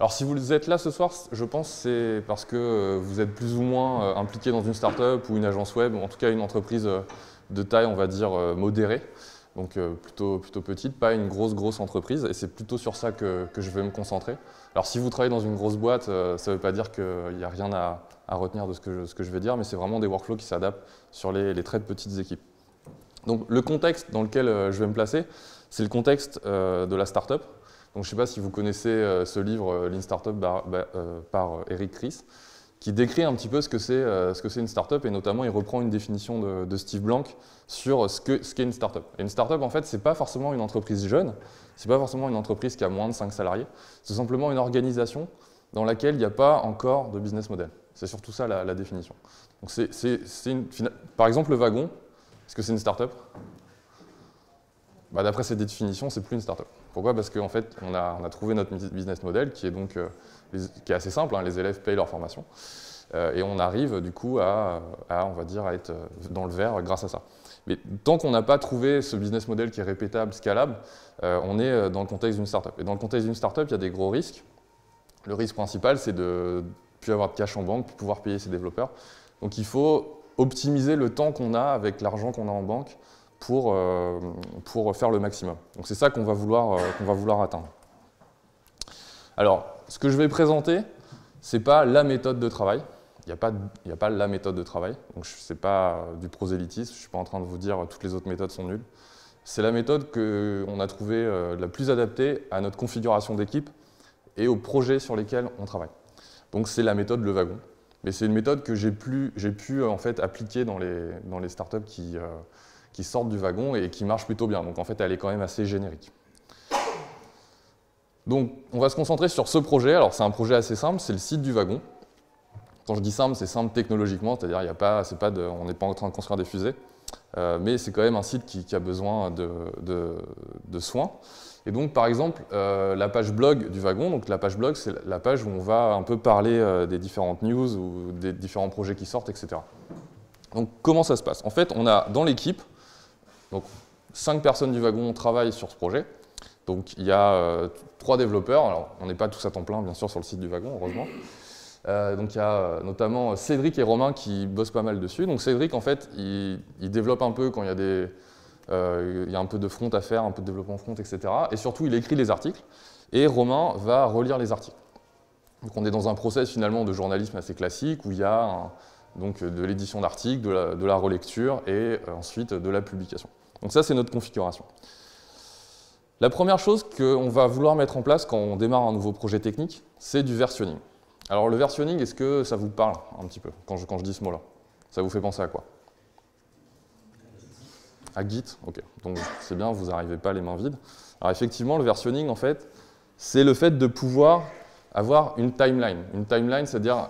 Alors si vous êtes là ce soir, je pense que c'est parce que vous êtes plus ou moins impliqué dans une startup ou une agence web, ou en tout cas une entreprise de taille, on va dire, modérée, donc plutôt petite, pas une grosse entreprise, et c'est plutôt sur ça que je vais me concentrer. Alors si vous travaillez dans une grosse boîte, ça ne veut pas dire qu'il n'y a rien à retenir de ce que je vais dire, mais c'est vraiment des workflows qui s'adaptent sur les très petites équipes. Donc le contexte dans lequel je vais me placer, c'est le contexte de la startup. Donc, je ne sais pas si vous connaissez ce livre Lean Startup par Eric Ries, qui décrit un petit peu ce que c'est une startup, et notamment il reprend une définition de Steve Blank sur ce qu'est une startup. Et une startup, en fait, ce n'est pas forcément une entreprise jeune, ce n'est pas forcément une entreprise qui a moins de 5 salariés, c'est simplement une organisation dans laquelle il n'y a pas encore de business model. C'est surtout ça la définition. Donc, par exemple, le wagon, est-ce que c'est une startup? D'après cette définition, c'est plus une startup. Pourquoi? Parce qu'en fait, on a trouvé notre business model qui est donc qui est assez simple, hein, les élèves payent leur formation, et on arrive du coup on va dire, à être dans le vert grâce à ça. Mais tant qu'on n'a pas trouvé ce business model qui est répétable, scalable, on est dans le contexte d'une startup. Et dans le contexte d'une startup, il y a des gros risques. Le risque principal, c'est de ne plus avoir de cash en banque, de pouvoir payer ses développeurs. Donc il faut optimiser le temps qu'on a avec l'argent qu'on a en banque pour faire le maximum. Donc c'est ça qu'on va vouloir atteindre. Alors, ce que je vais présenter, ce n'est pas la méthode de travail. Il n'y a pas la méthode de travail. Donc ce n'est pas du prosélytisme. Je ne suis pas en train de vous dire toutes les autres méthodes sont nulles. C'est la méthode qu'on a trouvée la plus adaptée à notre configuration d'équipe et aux projets sur lesquels on travaille. Donc c'est la méthode Le Wagon. Mais c'est une méthode que j'ai pu en fait appliquer dans les startups qui sortent du wagon et qui marchent plutôt bien. Donc en fait, elle est quand même assez générique. Donc on va se concentrer sur ce projet. Alors c'est un projet assez simple, c'est le site du wagon. Quand je dis simple, c'est simple technologiquement, c'est-à-dire on n'est pas en train de construire des fusées, mais c'est quand même un site qui a besoin de soins. Et donc par exemple, la page blog du wagon, donc la page blog, c'est la page où on va un peu parler des différentes news ou des différents projets qui sortent, etc. Donc comment ça se passe? En fait, on a dans l'équipe, donc 5 personnes du wagon travaillent sur ce projet. Donc il y a 3 développeurs, alors on n'est pas tous à temps plein bien sûr sur le site du wagon, heureusement. Donc il y a notamment Cédric et Romain qui bossent pas mal dessus. Donc Cédric en fait il développe un peu quand il y a un peu de front à faire, un peu de développement front, etc. Et surtout il écrit les articles et Romain va relire les articles. Donc on est dans un process finalement de journalisme assez classique où il y a donc de l'édition d'articles, de la relecture et ensuite de la publication. Donc ça c'est notre configuration. La première chose qu'on va vouloir mettre en place quand on démarre un nouveau projet technique, c'est du versionning. Alors le versionning, est-ce que ça vous parle un petit peu quand je dis ce mot-là? Ça vous fait penser à quoi? À Git, ok. Donc c'est bien, vous n'arrivez pas les mains vides. Alors effectivement, le versionning, en fait, c'est le fait de pouvoir avoir une timeline. Une timeline, c'est-à-dire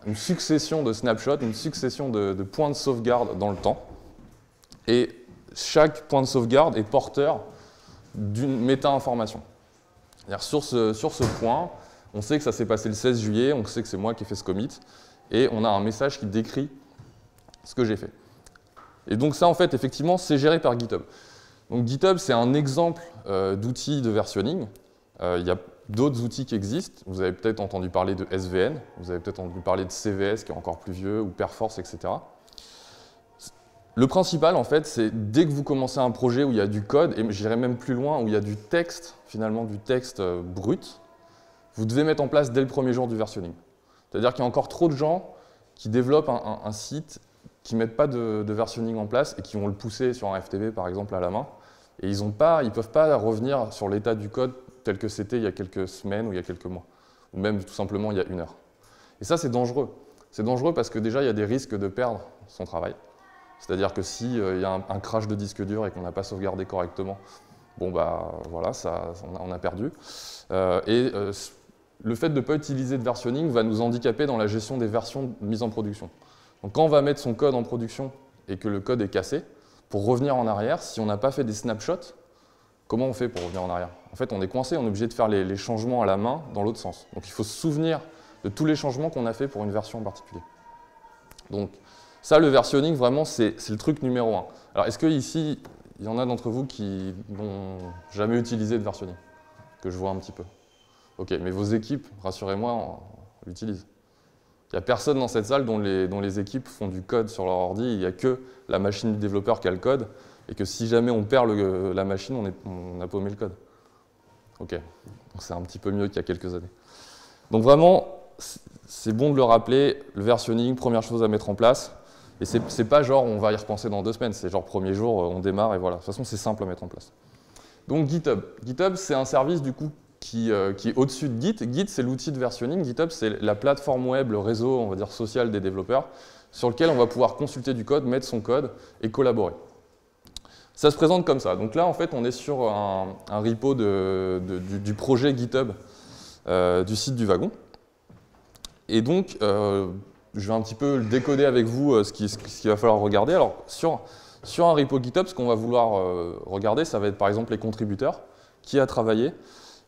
une succession de snapshots, une succession de points de sauvegarde dans le temps. Et chaque point de sauvegarde est porteur d'une méta-information. Sur ce point, on sait que ça s'est passé le 16 juillet, on sait que c'est moi qui ai fait ce commit, et on a un message qui décrit ce que j'ai fait. Et donc ça, en fait, effectivement, c'est géré par GitHub. Donc GitHub, c'est un exemple d'outil de versionning. Il y a d'autres outils qui existent. Vous avez peut-être entendu parler de SVN, vous avez peut-être entendu parler de CVS, qui est encore plus vieux, ou Perforce, etc. Le principal, en fait, c'est dès que vous commencez un projet où il y a du code, et j'irai même plus loin, où il y a du texte, finalement du texte brut, vous devez mettre en place dès le premier jour du versionning. C'est-à-dire qu'il y a encore trop de gens qui développent un site, qui ne mettent pas de versionning en place et qui vont le pousser sur un FTP, par exemple, à la main. Et ils ne peuvent pas revenir sur l'état du code tel que c'était il y a quelques semaines ou il y a quelques mois, ou même tout simplement il y a 1 heure. Et ça, c'est dangereux. C'est dangereux parce que déjà, il y a des risques de perdre son travail. C'est-à-dire que s'il y a un crash de disque dur et qu'on n'a pas sauvegardé correctement, bon bah voilà, on a perdu. Le fait de ne pas utiliser de versionning va nous handicaper dans la gestion des versions mises en production. Donc quand on va mettre son code en production et que le code est cassé, pour revenir en arrière, si on n'a pas fait des snapshots, comment on fait pour revenir en arrière? En fait, on est coincé, on est obligé de faire les changements à la main dans l'autre sens. Donc il faut se souvenir de tous les changements qu'on a fait pour une version en particulier. Donc ça, le versionning, vraiment, c'est le truc numéro 1. Alors est-ce qu'ici, il y en a d'entre vous qui n'ont jamais utilisé de versionning? Que je vois un petit peu. Ok, mais vos équipes, rassurez-moi, l'utilisent. Il n'y a personne dans cette salle dont les équipes font du code sur leur ordi, il n'y a que la machine du développeur qui a le code, et que si jamais on perd la machine, on a paumé le code. Ok, donc c'est un petit peu mieux qu'il y a quelques années. Donc vraiment, c'est bon de le rappeler, le versionning, première chose à mettre en place. Et c'est pas genre on va y repenser dans 2 semaines, c'est genre premier jour, on démarre et voilà. De toute façon, c'est simple à mettre en place. Donc GitHub. GitHub, c'est un service du coup qui est au-dessus de Git. Git, c'est l'outil de versionning. GitHub, c'est la plateforme web, le réseau, on va dire, social des développeurs, sur lequel on va pouvoir consulter du code, mettre son code et collaborer. Ça se présente comme ça. Donc là, en fait, on est sur un repo du projet GitHub du site du wagon. Et donc, je vais un petit peu décoder avec vous ce qu'il va falloir regarder. Alors, sur un repo GitHub, ce qu'on va vouloir regarder, ça va être par exemple les contributeurs, qui a travaillé,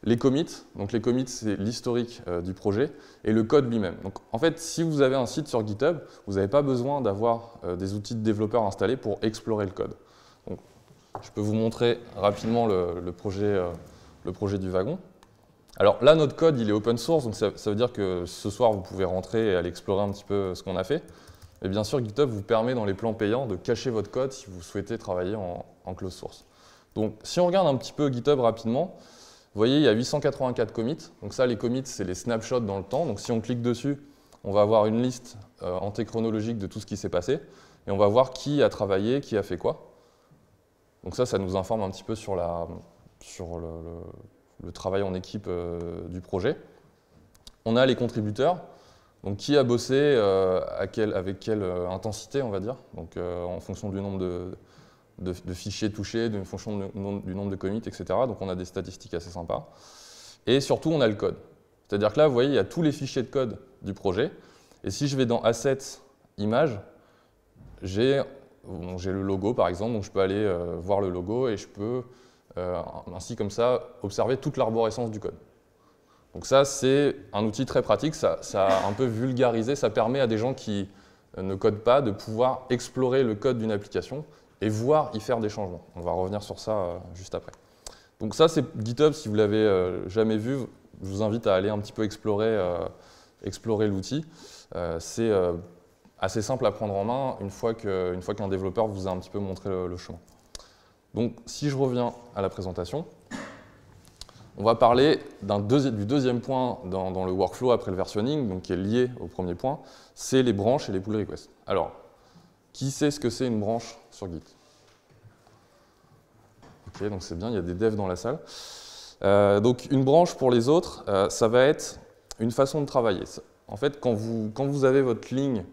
les commits. Donc les commits, c'est l'historique du projet, et le code lui-même. Donc en fait, si vous avez un site sur GitHub, vous n'avez pas besoin d'avoir des outils de développeurs installés pour explorer le code. Donc, je peux vous montrer rapidement le projet du wagon. Alors là, notre code, il est open source, donc ça veut dire que ce soir, vous pouvez rentrer et aller explorer un petit peu ce qu'on a fait. Et bien sûr, GitHub vous permet, dans les plans payants, de cacher votre code si vous souhaitez travailler en closed source. Donc, si on regarde un petit peu GitHub rapidement, vous voyez, il y a 884 commits. Donc ça, les commits, c'est les snapshots dans le temps. Donc si on clique dessus, on va avoir une liste antéchronologique de tout ce qui s'est passé. Et on va voir qui a travaillé, qui a fait quoi. Donc ça nous informe un petit peu sur le travail en équipe du projet. On a les contributeurs. Donc, qui a bossé, avec quelle intensité, on va dire, donc, en fonction du nombre de fichiers touchés, en fonction du nombre de commits, etc. Donc, on a des statistiques assez sympas. Et surtout, on a le code. C'est-à-dire que là, vous voyez, il y a tous les fichiers de code du projet. Et si je vais dans Assets, Images, j'ai le logo, par exemple. Donc, je peux aller voir le logo et je peux, ainsi comme ça, observer toute l'arborescence du code. Donc ça, c'est un outil très pratique, ça a un peu vulgarisé, ça permet à des gens qui ne codent pas de pouvoir explorer le code d'une application et voir y faire des changements. On va revenir sur ça juste après. Donc ça, c'est GitHub, si vous ne l'avez jamais vu, je vous invite à aller un petit peu explorer l'outil. C'est assez simple à prendre en main une fois qu'un développeur vous a un petit peu montré le chemin. Donc si je reviens à la présentation, on va parler du deuxième point dans le workflow après le versionning, donc qui est lié au premier point, c'est les branches et les pull requests. Alors, qui sait ce que c'est une branche sur Git? Ok, donc c'est bien, il y a des devs dans la salle. Donc une branche pour les autres, ça va être une façon de travailler. En fait, quand vous avez votre ligne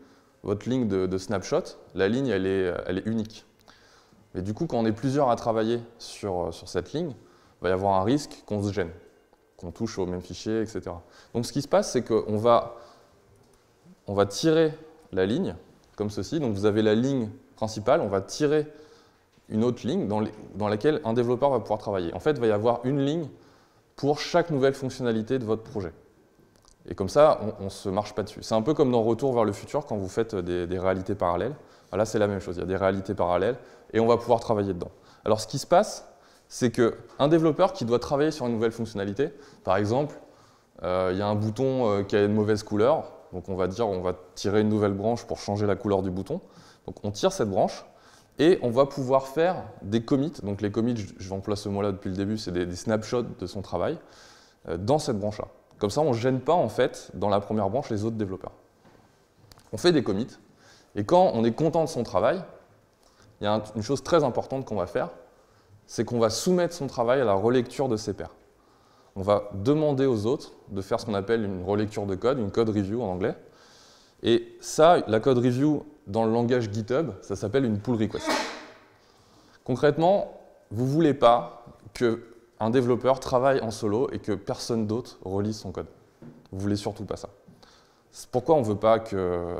de snapshot, la ligne elle est unique. Mais du coup, quand on est plusieurs à travailler sur cette ligne, il va y avoir un risque qu'on se gêne, qu'on touche au même fichier, etc. Donc ce qui se passe, c'est qu'on va tirer la ligne, comme ceci. Donc vous avez la ligne principale, on va tirer une autre ligne dans laquelle un développeur va pouvoir travailler. En fait, il va y avoir une ligne pour chaque nouvelle fonctionnalité de votre projet. Et comme ça, on ne se marche pas dessus. C'est un peu comme dans Retour vers le futur, quand vous faites des réalités parallèles. Là, c'est la même chose, il y a des réalités parallèles, et on va pouvoir travailler dedans. Alors ce qui se passe, c'est qu'un développeur qui doit travailler sur une nouvelle fonctionnalité, par exemple, il y a un bouton qui a une mauvaise couleur, donc on va tirer une nouvelle branche pour changer la couleur du bouton. Donc on tire cette branche et on va pouvoir faire des commits. Donc les commits, je emploie ce mot-là depuis le début, c'est des snapshots de son travail dans cette branche-là. Comme ça, on ne gêne pas en fait dans la première branche les autres développeurs. On fait des commits et quand on est content de son travail, il y a une chose très importante qu'on va faire, c'est qu'on va soumettre son travail à la relecture de ses pairs. On va demander aux autres de faire ce qu'on appelle une relecture de code, une code review en anglais. Et ça, la code review, dans le langage GitHub, ça s'appelle une pull request. Concrètement, vous ne voulez pas qu'un développeur travaille en solo et que personne d'autre relise son code. Vous ne voulez surtout pas ça. Pourquoi on veut pas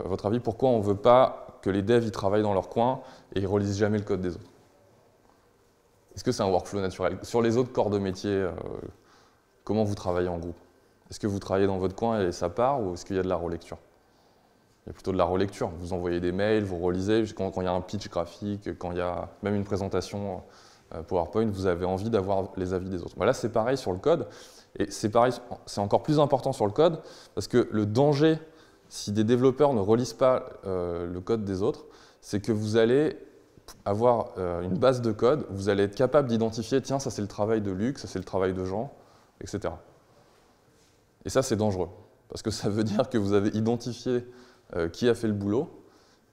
votre avis, pourquoi on ne veut pas que les devs y travaillent dans leur coin et ils relisent jamais le code des autres? Est-ce que c'est un workflow naturel? Sur les autres corps de métier, comment vous travaillez en groupe? Est-ce que vous travaillez dans votre coin et ça part, ou est-ce qu'il y a de la relecture? Il y a plutôt de la relecture. Vous envoyez des mails, vous relisez. Quand il y a un pitch graphique, quand il y a même une présentation PowerPoint, vous avez envie d'avoir les avis des autres. Voilà, c'est pareil sur le code. Et c'est pareil, c'est encore plus important sur le code, parce que le danger, si des développeurs ne relisent pas le code des autres, c'est que vous allez avoir une base de code, vous allez être capable d'identifier, tiens, ça c'est le travail de Luc, ça c'est le travail de Jean, etc. Et ça, c'est dangereux, parce que ça veut dire que vous avez identifié qui a fait le boulot,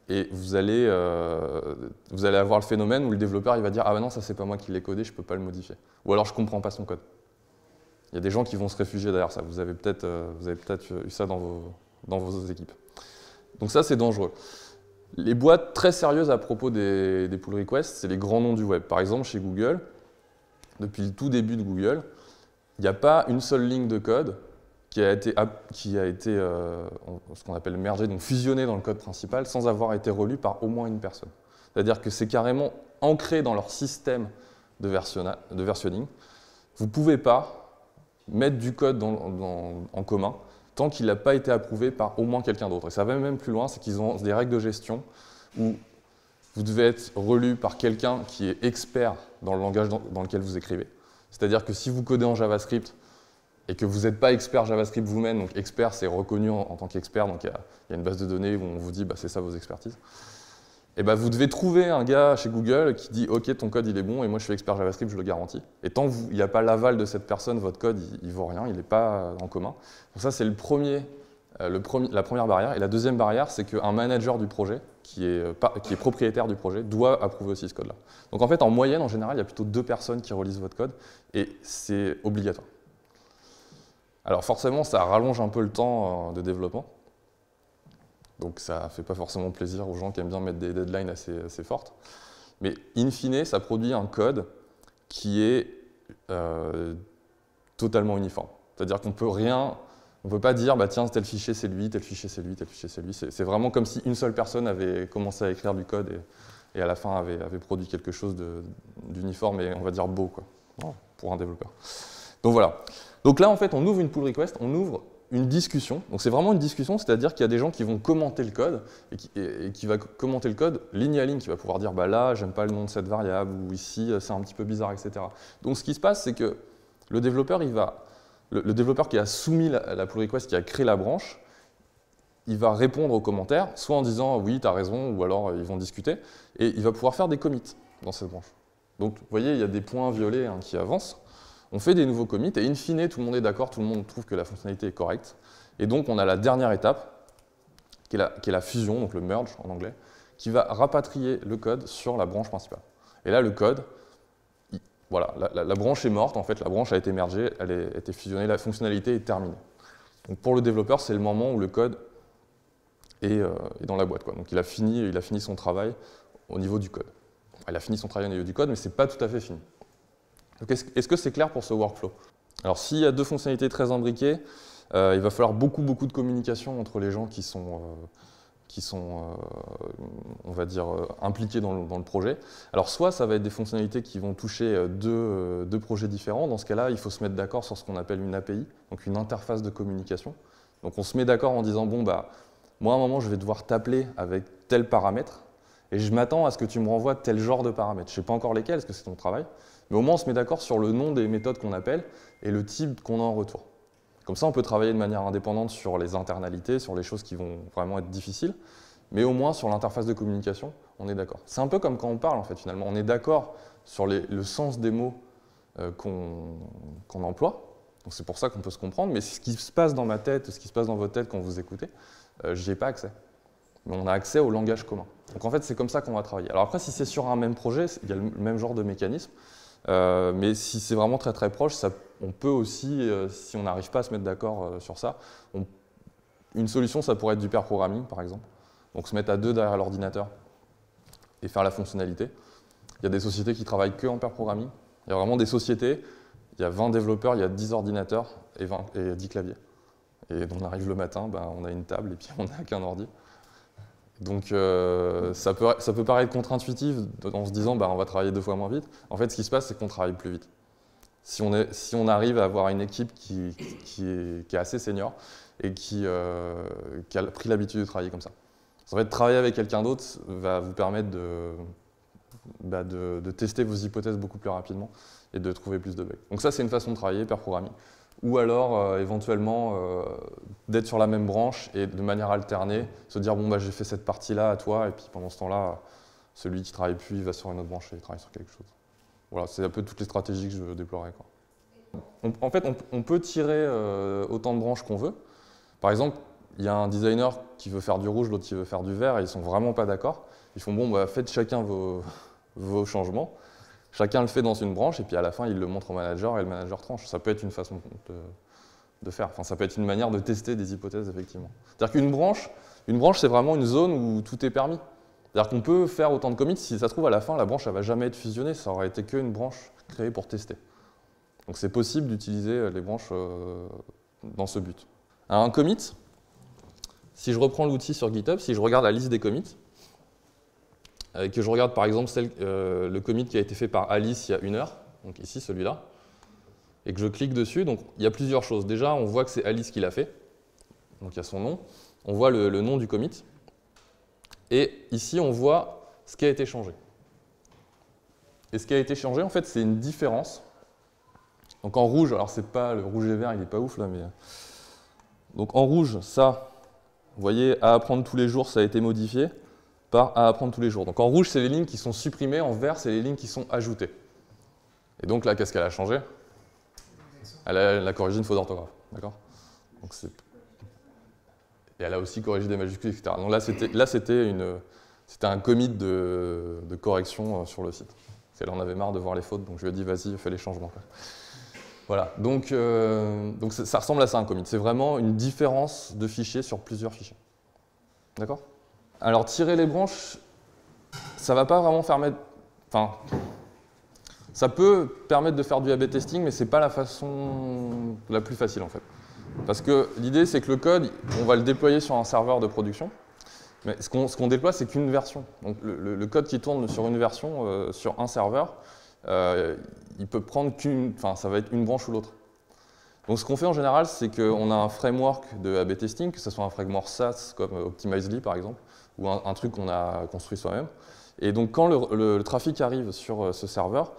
et vous allez avoir le phénomène où le développeur il va dire « Ah ben non, ça c'est pas moi qui l'ai codé, je peux pas le modifier. » Ou alors « Je comprends pas son code. » Il y a des gens qui vont se réfugier derrière ça. Vous avez peut-être eu ça dans vos équipes. Donc ça, c'est dangereux. Les boîtes très sérieuses à propos des pull requests, c'est les grands noms du web. Par exemple, chez Google, depuis le tout début de Google, il n'y a pas une seule ligne de code qui a été ce qu'on appelle mergée, donc fusionnée dans le code principal, sans avoir été relue par au moins une personne. C'est-à-dire que c'est carrément ancré dans leur système de versionning. Vous ne pouvez pas mettre du code en commun tant qu'il n'a pas été approuvé par au moins quelqu'un d'autre. Et ça va même plus loin, c'est qu'ils ont des règles de gestion où vous devez être relu par quelqu'un qui est expert dans le langage dans lequel vous écrivez. C'est-à-dire que si vous codez en JavaScript et que vous n'êtes pas expert JavaScript vous-même, donc expert c'est reconnu en tant qu'expert, donc il y a une base de données où on vous dit bah, c'est ça vos expertises, et bah, vous devez trouver un gars chez Google qui dit « Ok, ton code il est bon et moi je suis expert JavaScript, je le garantis ». Et tant qu'il n'y a pas l'aval de cette personne, votre code il ne vaut rien, il n'est pas en commun. Donc ça c'est la première barrière. Et la deuxième barrière, c'est qu'un manager du projet, qui est propriétaire du projet, doit approuver aussi ce code-là. Donc en fait, en moyenne, en général, il y a plutôt 2 personnes qui relisent votre code et c'est obligatoire. Alors forcément, ça rallonge un peu le temps de développement. Donc ça ne fait pas forcément plaisir aux gens qui aiment bien mettre des deadlines assez fortes. Mais in fine, ça produit un code qui est totalement uniforme. C'est-à-dire qu'on ne peut pas dire bah, tiens, tel fichier c'est lui, tel fichier c'est lui, tel fichier c'est lui. C'est vraiment comme si une seule personne avait commencé à écrire du code et à la fin avait produit quelque chose d'uniforme et on va dire beau quoi, pour un développeur. Donc voilà. Donc là en fait on ouvre une pull request, on ouvre une discussion. Donc c'est vraiment une discussion, c'est-à-dire qu'il y a des gens qui vont commenter le code et qui va commenter le code ligne à ligne, qui va pouvoir dire bah là j'aime pas le nom de cette variable ou ici c'est un petit peu bizarre, etc. Donc ce qui se passe c'est que le développeur le développeur qui a soumis la pull request, qui a créé la branche, il va répondre aux commentaires, soit en disant oui tu as raison ou alors ils vont discuter et il va pouvoir faire des commits dans cette branche. Donc vous voyez il y a des points violets qui avancent. On fait des nouveaux commits et in fine, tout le monde est d'accord, tout le monde trouve que la fonctionnalité est correcte. Et donc, on a la dernière étape, qui est la fusion, donc le merge en anglais, qui va rapatrier le code sur la branche principale. Et là, le code, voilà, la branche est morte, en fait, la branche a été mergée, elle a été fusionnée, la fonctionnalité est terminée. Donc, pour le développeur, c'est le moment où le code est dans la boîte, quoi. Donc, il a fini son travail au niveau du code. Il a fini son travail au niveau du code, mais ce n'est pas tout à fait fini. Est-ce que c'est clair pour ce workflow? Alors s'il y a 2 fonctionnalités très imbriquées, il va falloir beaucoup de communication entre les gens qui sont on va dire, impliqués dans le projet. Alors soit ça va être des fonctionnalités qui vont toucher deux projets différents. Dans ce cas-là, il faut se mettre d'accord sur ce qu'on appelle une API, donc une interface de communication. Donc on se met d'accord en disant bon bah moi à un moment je vais devoir t'appeler avec tel paramètre et je m'attends à ce que tu me renvoies tel genre de paramètres. Je ne sais pas encore lesquels parce que c'est ton travail. Mais au moins, on se met d'accord sur le nom des méthodes qu'on appelle et le type qu'on a en retour. Comme ça, on peut travailler de manière indépendante sur les internalités, sur les choses qui vont vraiment être difficiles, mais au moins sur l'interface de communication, on est d'accord. C'est un peu comme quand on parle, en fait, finalement. On est d'accord sur le sens des mots qu'on emploie, donc c'est pour ça qu'on peut se comprendre, mais ce qui se passe dans ma tête, ce qui se passe dans votre tête quand vous écoutez, j'y ai pas accès. Mais on a accès au langage commun. Donc en fait, c'est comme ça qu'on va travailler. Alors après, si c'est sur un même projet, il y a le même genre de mécanisme. Mais si c'est vraiment très proche, on peut aussi, si on n'arrive pas à se mettre d'accord sur ça, une solution, ça pourrait être du pair programming, par exemple. Donc se mettre à 2 derrière l'ordinateur et faire la fonctionnalité. Il y a des sociétés qui travaillent que en pair programming. Il y a vraiment des sociétés, il y a 20 développeurs, il y a 10 ordinateurs et 10 claviers. Et on arrive le matin, ben, on a une table et puis on n'a qu'un ordi. Donc ça peut paraître contre-intuitif en se disant bah, on va travailler 2 fois moins vite. En fait, ce qui se passe, c'est qu'on travaille plus vite. Si on arrive à avoir une équipe qui est assez senior et qui a pris l'habitude de travailler comme ça. En fait, travailler avec quelqu'un d'autre va vous permettre de tester vos hypothèses beaucoup plus rapidement et de trouver plus de bugs. Donc ça, c'est une façon de travailler, pair programming, ou alors éventuellement d'être sur la même branche et de manière alternée, se dire bon bah j'ai fait cette partie-là à toi, et puis pendant ce temps-là, celui qui travaille plus, il va sur une autre branche et il travaille sur quelque chose. Voilà, c'est un peu toutes les stratégies que je déploierai, quoi. En fait, on peut tirer autant de branches qu'on veut. Par exemple, il y a un designer qui veut faire du rouge, l'autre qui veut faire du vert, et ils sont vraiment pas d'accord. Ils font bon bah faites chacun vos changements. Chacun le fait dans une branche, et puis à la fin, il le montre au manager, et le manager tranche. Ça peut être une façon de faire. Enfin, ça peut être une manière de tester des hypothèses, effectivement. C'est-à-dire qu'une branche, c'est vraiment une zone où tout est permis. C'est-à-dire qu'on peut faire autant de commits, si ça se trouve, à la fin, la branche, elle ne va jamais être fusionnée, ça aurait été qu'une branche créée pour tester. Donc c'est possible d'utiliser les branches dans ce but. Alors, un commit, si je reprends l'outil sur GitHub, si je regarde la liste des commits, et que je regarde par exemple le commit qui a été fait par Alice il y a 1 heure, donc ici celui-là, et que je clique dessus, donc il y a plusieurs choses. Déjà, on voit que c'est Alice qui l'a fait, donc il y a son nom, on voit le nom du commit, et ici on voit ce qui a été changé. Et ce qui a été changé, en fait, c'est une différence. Donc en rouge, alors c'est pas le rouge et vert, il n'est pas ouf là, mais... Donc en rouge, ça, vous voyez, à apprendre tous les jours, ça a été modifié par à apprendre tous les jours. Donc en rouge, c'est les lignes qui sont supprimées, en vert, c'est les lignes qui sont ajoutées. Et donc là, qu'est-ce qu'elle a changé? Elle a corrigé une faute d'orthographe, d'accord? Et elle a aussi corrigé des majuscules, etc. Donc là, c'était un commit de correction sur le site. Elle en avait marre de voir les fautes, donc je lui ai dit, vas-y, fais les changements. Voilà, donc ça ressemble à ça un commit. C'est vraiment une différence de fichiers sur plusieurs fichiers. D'accord? Alors, tirer les branches, ça va pas vraiment permettre... Enfin, ça peut permettre de faire du A/B testing, mais c'est pas la façon la plus facile, en fait. Parce que l'idée, c'est que le code, on va le déployer sur un serveur de production, mais ce qu'on déploie, c'est qu'une version. Donc, le code qui tourne sur une version, sur un serveur, il peut prendre ça va être une branche ou l'autre. Donc ce qu'on fait en général, c'est qu'on a un framework de A/B testing, que ce soit un framework SaaS comme Optimizely par exemple, ou un truc qu'on a construit soi-même. Et donc quand le trafic arrive sur ce serveur,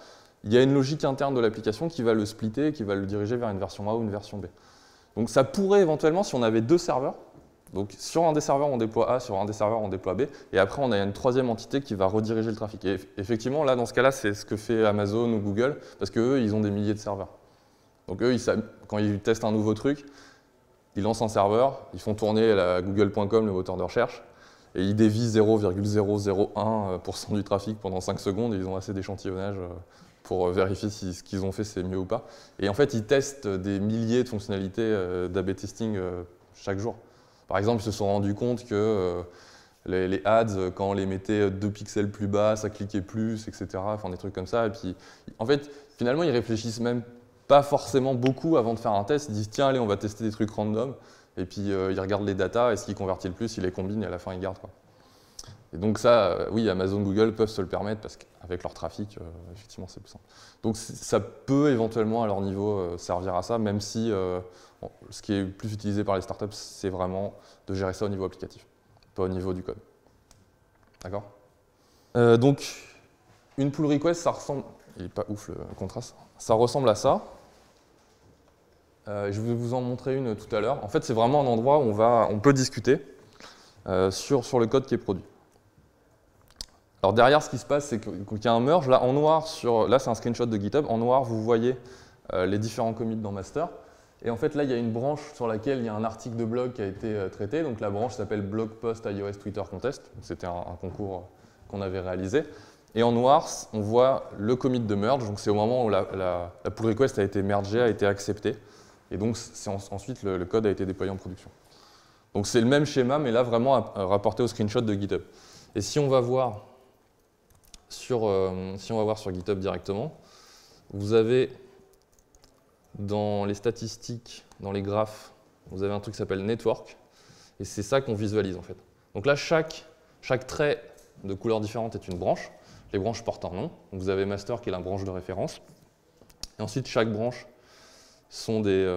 il y a une logique interne de l'application qui va le splitter, qui va le diriger vers une version A ou une version B. Donc ça pourrait éventuellement, si on avait 2 serveurs, donc sur un des serveurs on déploie A, sur un des serveurs on déploie B, et après on a une troisième entité qui va rediriger le trafic. Et effectivement, là dans ce cas-là, c'est ce que fait Amazon ou Google, parce qu'eux, ils ont des milliers de serveurs. Donc eux, quand ils testent un nouveau truc, ils lancent un serveur, ils font tourner la google.com, le moteur de recherche, et ils dévient 0,001% du trafic pendant 5 secondes, et ils ont assez d'échantillonnage pour vérifier si ce qu'ils ont fait c'est mieux ou pas. Et en fait, ils testent des milliers de fonctionnalités d'A/B testing chaque jour. Par exemple, ils se sont rendus compte que les ads, quand on les mettait 2 pixels plus bas, ça cliquait plus, etc. Enfin, des trucs comme ça. Et puis, en fait, finalement, ils réfléchissent même pas forcément beaucoup avant de faire un test. Ils disent, tiens, allez, on va tester des trucs random. Et puis, ils regardent les datas, et ce qui convertit le plus, ils les combinent, et à la fin, ils gardent, quoi. Et donc ça, oui, Amazon, Google peuvent se le permettre, parce qu'avec leur trafic, effectivement, c'est plus simple. Donc ça peut éventuellement, à leur niveau, servir à ça, même si ce qui est le plus utilisé par les startups, c'est vraiment de gérer ça au niveau applicatif, pas au niveau du code. D'accord? Donc, une pull request, ça ressemble... Il n'est pas ouf le contraste. Ça ressemble à ça. Je vais vous en montrer une tout à l'heure. En fait, c'est vraiment un endroit où on peut discuter sur le code qui est produit. Alors derrière, ce qui se passe, c'est qu'il y a un merge. Là, en noir, là c'est un screenshot de GitHub. En noir, vous voyez les différents commits dans master. Et en fait, là, il y a une branche sur laquelle il y a un article de blog qui a été traité. Donc la branche s'appelle Blog Post iOS Twitter Contest. C'était un concours qu'on avait réalisé. Et en noir, on voit le commit de merge. Donc c'est au moment où la pull request a été mergée, a été acceptée. Et donc ensuite, le code a été déployé en production. Donc c'est le même schéma, mais là, vraiment rapporté au screenshot de GitHub. Et si on va voir sur GitHub directement, vous avez dans les statistiques, dans les graphes, vous avez un truc qui s'appelle network, et c'est ça qu'on visualise en fait. Donc là, chaque trait de couleur différente est une branche. Les branches portent un nom. Donc vous avez master qui est la branche de référence. Et ensuite, chaque branche sont du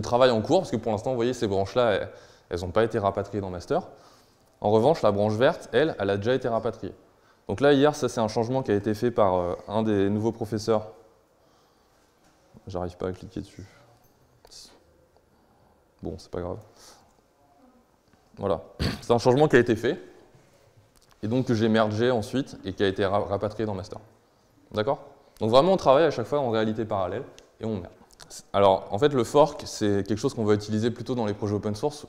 travail en cours, parce que pour l'instant, vous voyez, ces branches-là, elles n'ont pas été rapatriées dans master. En revanche, la branche verte, elle a déjà été rapatriée. Donc là, hier, ça c'est un changement qui a été fait par un des nouveaux professeurs J'arrive pas à cliquer dessus. Bon, c'est pas grave. Voilà. C'est un changement qui a été fait, et donc que j'ai mergé ensuite, et qui a été rapatrié dans master. D'accord? Donc vraiment, on travaille à chaque fois en réalité parallèle, et on merge. Alors, en fait, le fork, c'est quelque chose qu'on va utiliser plutôt dans les projets open source,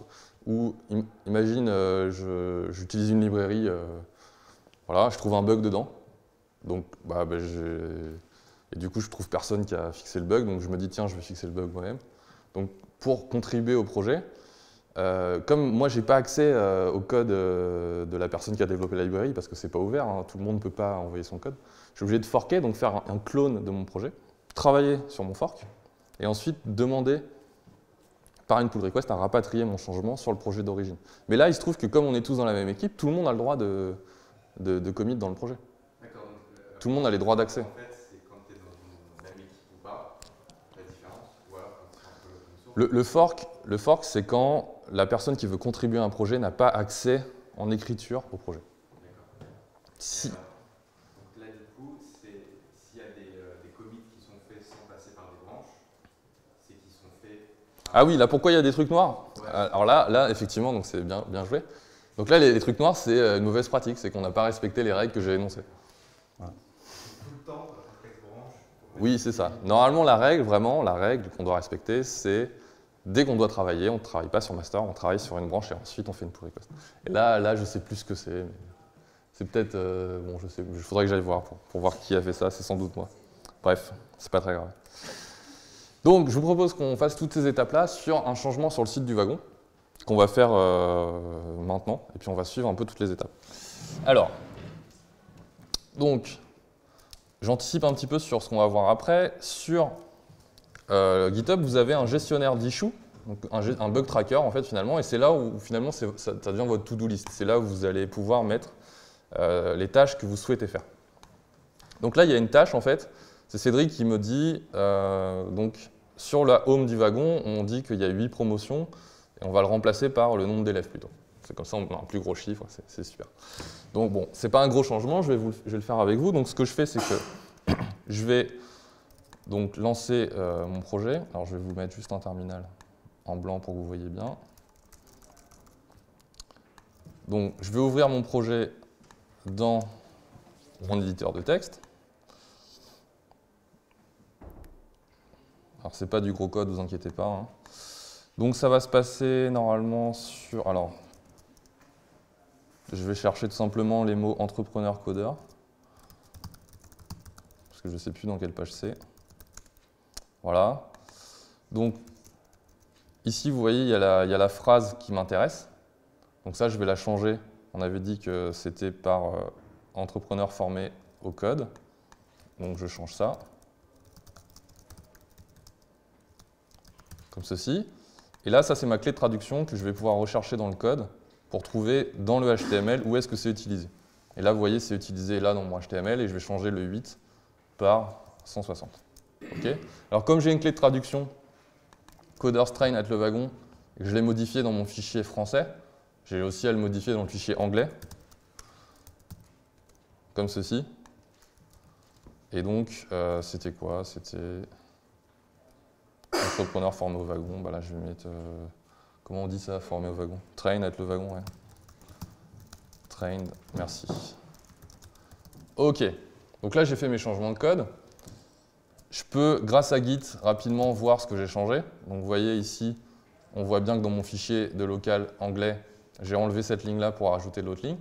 où, imagine, j'utilise une librairie, voilà, je trouve un bug dedans, donc, et du coup, je trouve personne qui a fixé le bug, donc je me dis, tiens, je vais fixer le bug moi-même. Donc, pour contribuer au projet, comme moi, je n'ai pas accès au code de la personne qui a développé la librairie, parce que ce n'est pas ouvert, hein, tout le monde ne peut pas envoyer son code, je suis obligé de forker, donc faire un clone de mon projet, travailler sur mon fork, et ensuite demander par une pull request à rapatrier mon changement sur le projet d'origine. Mais là, il se trouve que comme on est tous dans la même équipe, tout le monde a le droit de commit dans le projet. Tout le monde a les droits d'accès. En fait, c'est quand tu es dans une même équipe ou pas, la différence, ou alors quand c'est un peu l'open source. Le fork, c'est quand la personne qui veut contribuer à un projet n'a pas accès en écriture au projet. D'accord. Si. Donc là, du coup, s'il y a des commits qui sont faits sans passer par des branches, c'est qu'ils sont faits... Ah oui, là, pourquoi il y a des trucs noirs? Ouais. Alors là, effectivement, donc c'est bien joué. Donc là, les trucs noirs, c'est une mauvaise pratique, c'est qu'on n'a pas respecté les règles que j'ai énoncées. Voilà. Tout le temps, après branche... Oui, c'est ça. Normalement, la règle qu'on doit respecter, c'est dès qu'on doit travailler, on ne travaille pas sur master, on travaille sur une branche et ensuite on fait une pull request. Et là, je ne sais plus ce que c'est. C'est peut-être... bon, je sais, il faudrait que j'aille voir pour voir qui a fait ça, c'est sans doute moi. Bref, c'est pas très grave. Donc, je vous propose qu'on fasse toutes ces étapes-là sur un changement sur le site du wagon, qu'on va faire maintenant, et puis on va suivre un peu toutes les étapes. Alors, donc, j'anticipe un petit peu sur ce qu'on va voir après. Sur GitHub, vous avez un gestionnaire d'issue, donc un bug tracker en fait finalement, et c'est là où finalement ça devient votre to-do list. C'est là où vous allez pouvoir mettre les tâches que vous souhaitez faire. Donc là, il y a une tâche en fait, c'est Cédric qui me dit, donc sur la home du wagon, on dit qu'il y a 8 promotions, et on va le remplacer par le nombre d'élèves plutôt. C'est comme ça, on a un plus gros chiffre, c'est super. Donc bon, c'est pas un gros changement, je vais le faire avec vous. Donc ce que je fais, c'est que je vais donc lancer mon projet. Alors je vais vous mettre juste un terminal en blanc pour que vous voyez bien. Donc je vais ouvrir mon projet dans mon éditeur de texte. Alors c'est pas du gros code, vous inquiétez pas, hein. Donc ça va se passer normalement sur... Alors, je vais chercher tout simplement les mots entrepreneur codeur, parce que je ne sais plus dans quelle page c'est. Voilà. Donc, ici, vous voyez, il y a la phrase qui m'intéresse. Donc ça, je vais la changer. On avait dit que c'était par entrepreneur formé au code. Donc, je change ça. Comme ceci. Et là, ça, c'est ma clé de traduction que je vais pouvoir rechercher dans le code pour trouver dans le HTML où est-ce que c'est utilisé. Et là, vous voyez, c'est utilisé là dans mon HTML et je vais changer le 8 par 160. Okay. Alors, comme j'ai une clé de traduction coderstrain@lewagon et que je l'ai modifié dans mon fichier français, j'ai aussi à le modifier dans le fichier anglais, comme ceci. Et donc, c'était quoi? C'était entrepreneur formé au wagon. Bah là, je vais mettre... comment on dit ça, formé au wagon? Train@lewagon, ouais. Trained, merci. OK. Donc là, j'ai fait mes changements de code. Je peux, grâce à Git, rapidement voir ce que j'ai changé. Donc vous voyez ici, on voit bien que dans mon fichier de local anglais, j'ai enlevé cette ligne-là pour rajouter l'autre ligne.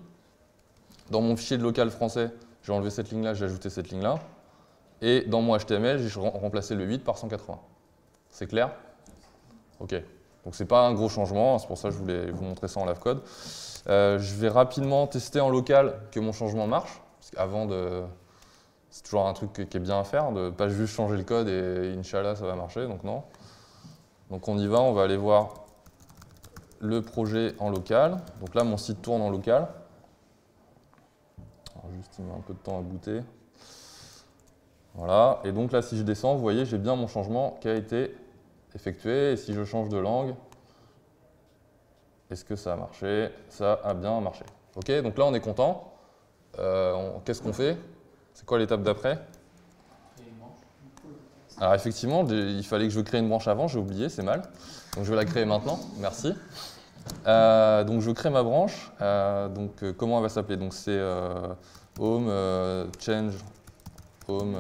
Dans mon fichier de local français, j'ai enlevé cette ligne-là, j'ai ajouté cette ligne-là. Et dans mon HTML, j'ai remplacé le 8 par 180. C'est clair? OK. Donc ce n'est pas un gros changement, c'est pour ça que je voulais vous montrer ça en live code. Je vais rapidement tester en local que mon changement marche. Parce qu'avant de... C'est toujours un truc qui est bien à faire, de ne pas juste changer le code et Inch'Allah ça va marcher, donc non. Donc on y va, on va aller voir le projet en local. Donc là mon site tourne en local. Alors juste il met un peu de temps à booter. Voilà, et donc là si je descends, vous voyez j'ai bien mon changement qui a été effectué. Et si je change de langue, est-ce que ça a marché? Ça a bien marché. Ok, donc là on est content. Qu'est-ce qu'on fait? C'est quoi l'étape d'après? Alors effectivement, il fallait que je crée une branche avant, j'ai oublié, c'est mal. Donc je vais la créer maintenant, merci. Donc je crée ma branche. Comment elle va s'appeler? Donc c'est home change home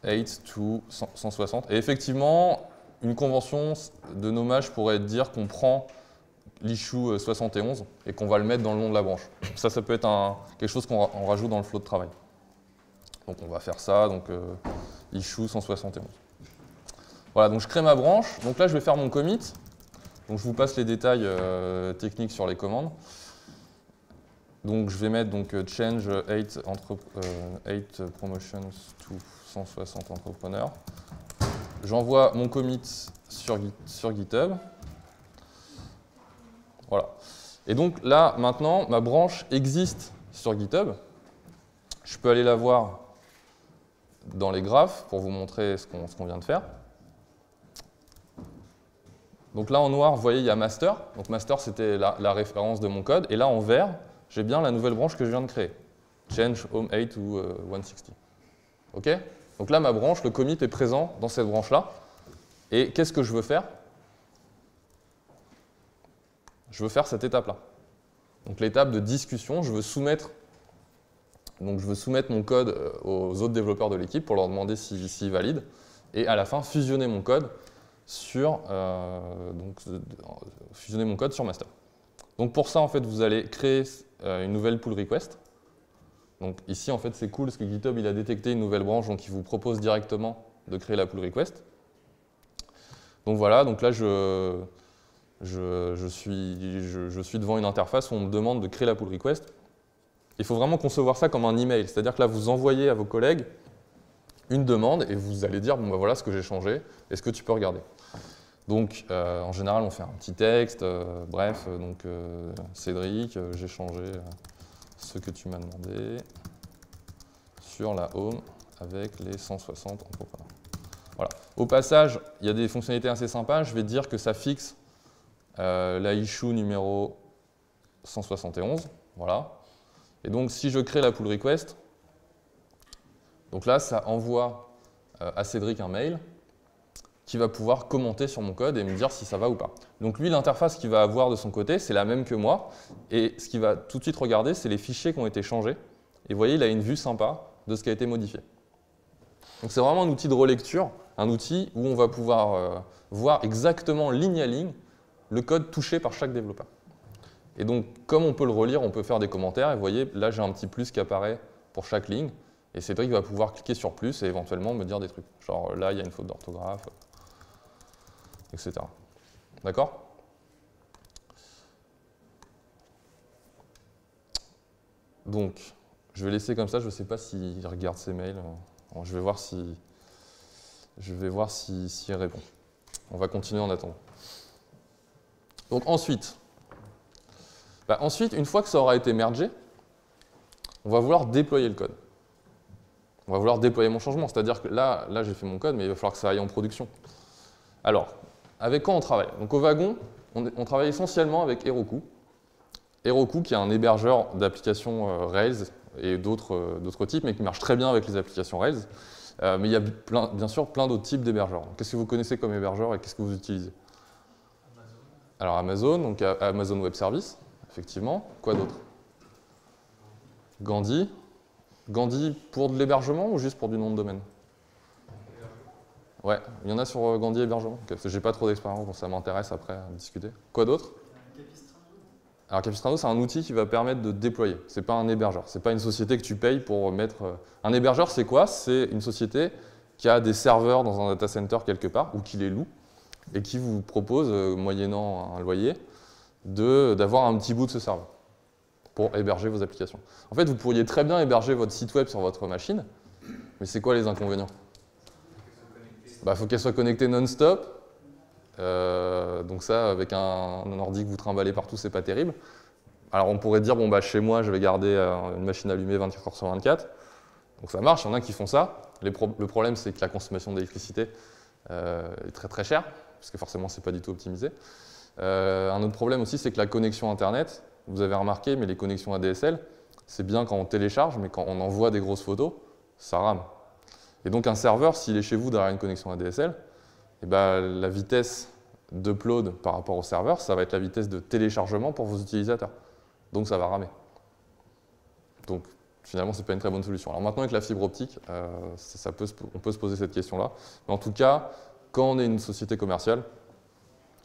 8 to 160. Et effectivement, une convention de nommage pourrait dire qu'on prend l'issue 71 et qu'on va le mettre dans le nom de la branche. Ça peut être quelque chose qu'on rajoute dans le flow de travail. Donc on va faire ça, donc issue 171. Voilà, donc je crée ma branche. Donc là, je vais faire mon commit. Donc je vous passe les détails techniques sur les commandes. Donc je vais mettre change 8 promotions to 160 entrepreneurs. J'envoie mon commit sur GitHub. Voilà. Et donc là, maintenant, ma branche existe sur GitHub. Je peux aller la voir dans les graphes pour vous montrer ce qu'on vient de faire. Donc là, en noir, vous voyez, il y a master. Donc master, c'était la référence de mon code. Et là, en vert, j'ai bien la nouvelle branche que je viens de créer. Change home 8 ou 160. OK? Donc là, ma branche, le commit est présent dans cette branche-là. Et qu'est-ce que je veux faire? Je veux faire cette étape-là. Donc l'étape de discussion, je veux soumettre mon code aux autres développeurs de l'équipe pour leur demander s'ils valident. Et à la fin, fusionner mon code sur master. Donc pour ça, en fait, vous allez créer une nouvelle pull request. Donc ici, en fait, c'est cool parce que GitHub il a détecté une nouvelle branche, donc il vous propose directement de créer la pull request. Donc voilà, donc là, je suis devant une interface où on me demande de créer la pull request. Il faut vraiment concevoir ça comme un email, c'est-à-dire que là, vous envoyez à vos collègues une demande et vous allez dire, bon ben voilà ce que j'ai changé, est-ce que tu peux regarder? Donc en général, on fait un petit texte, Cédric, j'ai changé ce que tu m'as demandé sur la home avec les 160 entrepreneurs. Voilà. Au passage, il y a des fonctionnalités assez sympas, je vais dire que ça fixe la issue numéro 171, voilà. Et donc si je crée la pull request, donc là ça envoie à Cédric un mail qui va pouvoir commenter sur mon code et me dire si ça va ou pas. Donc lui, l'interface qu'il va avoir de son côté, c'est la même que moi, et ce qu'il va tout de suite regarder, c'est les fichiers qui ont été changés. Et vous voyez, il a une vue sympa de ce qui a été modifié. Donc c'est vraiment un outil de relecture, un outil où on va pouvoir voir exactement ligne à ligne le code touché par chaque développeur. Et donc, comme on peut le relire, on peut faire des commentaires. Et vous voyez, là, j'ai un petit plus qui apparaît pour chaque ligne. Et Cédric va pouvoir cliquer sur plus et éventuellement me dire des trucs. Genre, là, il y a une faute d'orthographe, etc. D'accord? Donc, je vais laisser comme ça. Je ne sais pas s'il regarde ses mails. Alors, je vais voir s'il répond. On va continuer en attendant. Donc ensuite, une fois que ça aura été mergé, on va vouloir déployer le code. On va vouloir déployer mon changement, c'est-à-dire que là j'ai fait mon code, mais il va falloir que ça aille en production. Alors, avec quoi on travaille? Donc au Wagon, on travaille essentiellement avec Heroku. Heroku qui est un hébergeur d'applications Rails et d'autres types, mais qui marche très bien avec les applications Rails. Mais il y a bien sûr plein d'autres types d'hébergeurs. Qu'est-ce que vous connaissez comme hébergeur et qu'est-ce que vous utilisez? Alors Amazon, donc Amazon Web Service, effectivement. Quoi d'autre? Gandhi. Gandhi pour de l'hébergement ou juste pour du nom de domaine? Ouais, il y en a sur Gandhi hébergement. Okay, j'ai pas trop d'expérience, donc ça m'intéresse après à discuter. Quoi d'autre? Alors Capistrano, c'est un outil qui va permettre de déployer. C'est pas un hébergeur. C'est pas une société que tu payes pour mettre. Un hébergeur, c'est quoi? C'est une société qui a des serveurs dans un data center quelque part ou qui les loue et qui vous propose, moyennant un loyer, d'avoir un petit bout de ce serveur pour héberger vos applications. En fait, vous pourriez très bien héberger votre site web sur votre machine, mais c'est quoi les inconvénients? Il faut qu'elle soit connectée non-stop. Donc ça, avec un ordi que vous trimballez partout, c'est pas terrible. Alors on pourrait dire, bon chez moi, je vais garder une machine allumée 24 heures sur 24. Donc ça marche, il y en a qui font ça. Le problème, c'est que la consommation d'électricité est très très chère, parce que forcément, c'est pas du tout optimisé. Un autre problème aussi, c'est que la connexion Internet, vous avez remarqué, mais les connexions ADSL, c'est bien quand on télécharge, mais quand on envoie des grosses photos, ça rame. Et donc un serveur, s'il est chez vous derrière une connexion ADSL, et ben, la vitesse d'upload par rapport au serveur, ça va être la vitesse de téléchargement pour vos utilisateurs. Donc ça va ramer. Donc finalement, ce n'est pas une très bonne solution. Alors maintenant, avec la fibre optique, on peut se poser cette question-là. Mais en tout cas, quand on est une société commerciale,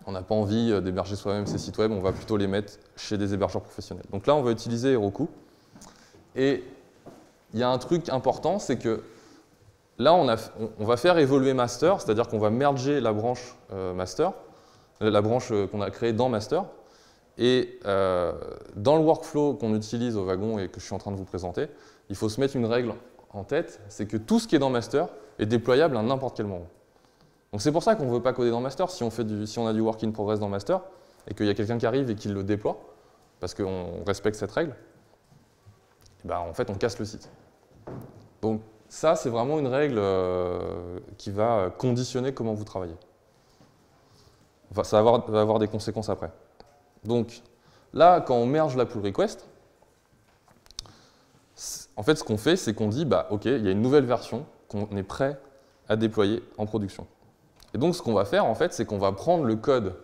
on n'a pas envie d'héberger soi-même ces sites web, on va plutôt les mettre chez des hébergeurs professionnels. Donc là, on va utiliser Heroku. Et il y a un truc important, c'est que là, on va faire évoluer master, c'est-à-dire qu'on va merger la branche master, la branche qu'on a créée dans master. Et dans le workflow qu'on utilise au wagon et que je suis en train de vous présenter, il faut se mettre une règle en tête, c'est que tout ce qui est dans master est déployable à n'importe quel moment. Donc c'est pour ça qu'on ne veut pas coder dans master. Si on a du work in progress dans master et qu'il y a quelqu'un qui arrive et qui le déploie, parce qu'on respecte cette règle, ben en fait on casse le site. Donc ça, c'est vraiment une règle qui va conditionner comment vous travaillez. Enfin, ça va avoir des conséquences après. Donc là, quand on merge la pull request, en fait, ce qu'on fait, c'est qu'on dit, bah, OK, il y a une nouvelle version qu'on est prêt à déployer en production. Et donc, ce qu'on va faire, en fait, c'est qu'on va prendre le code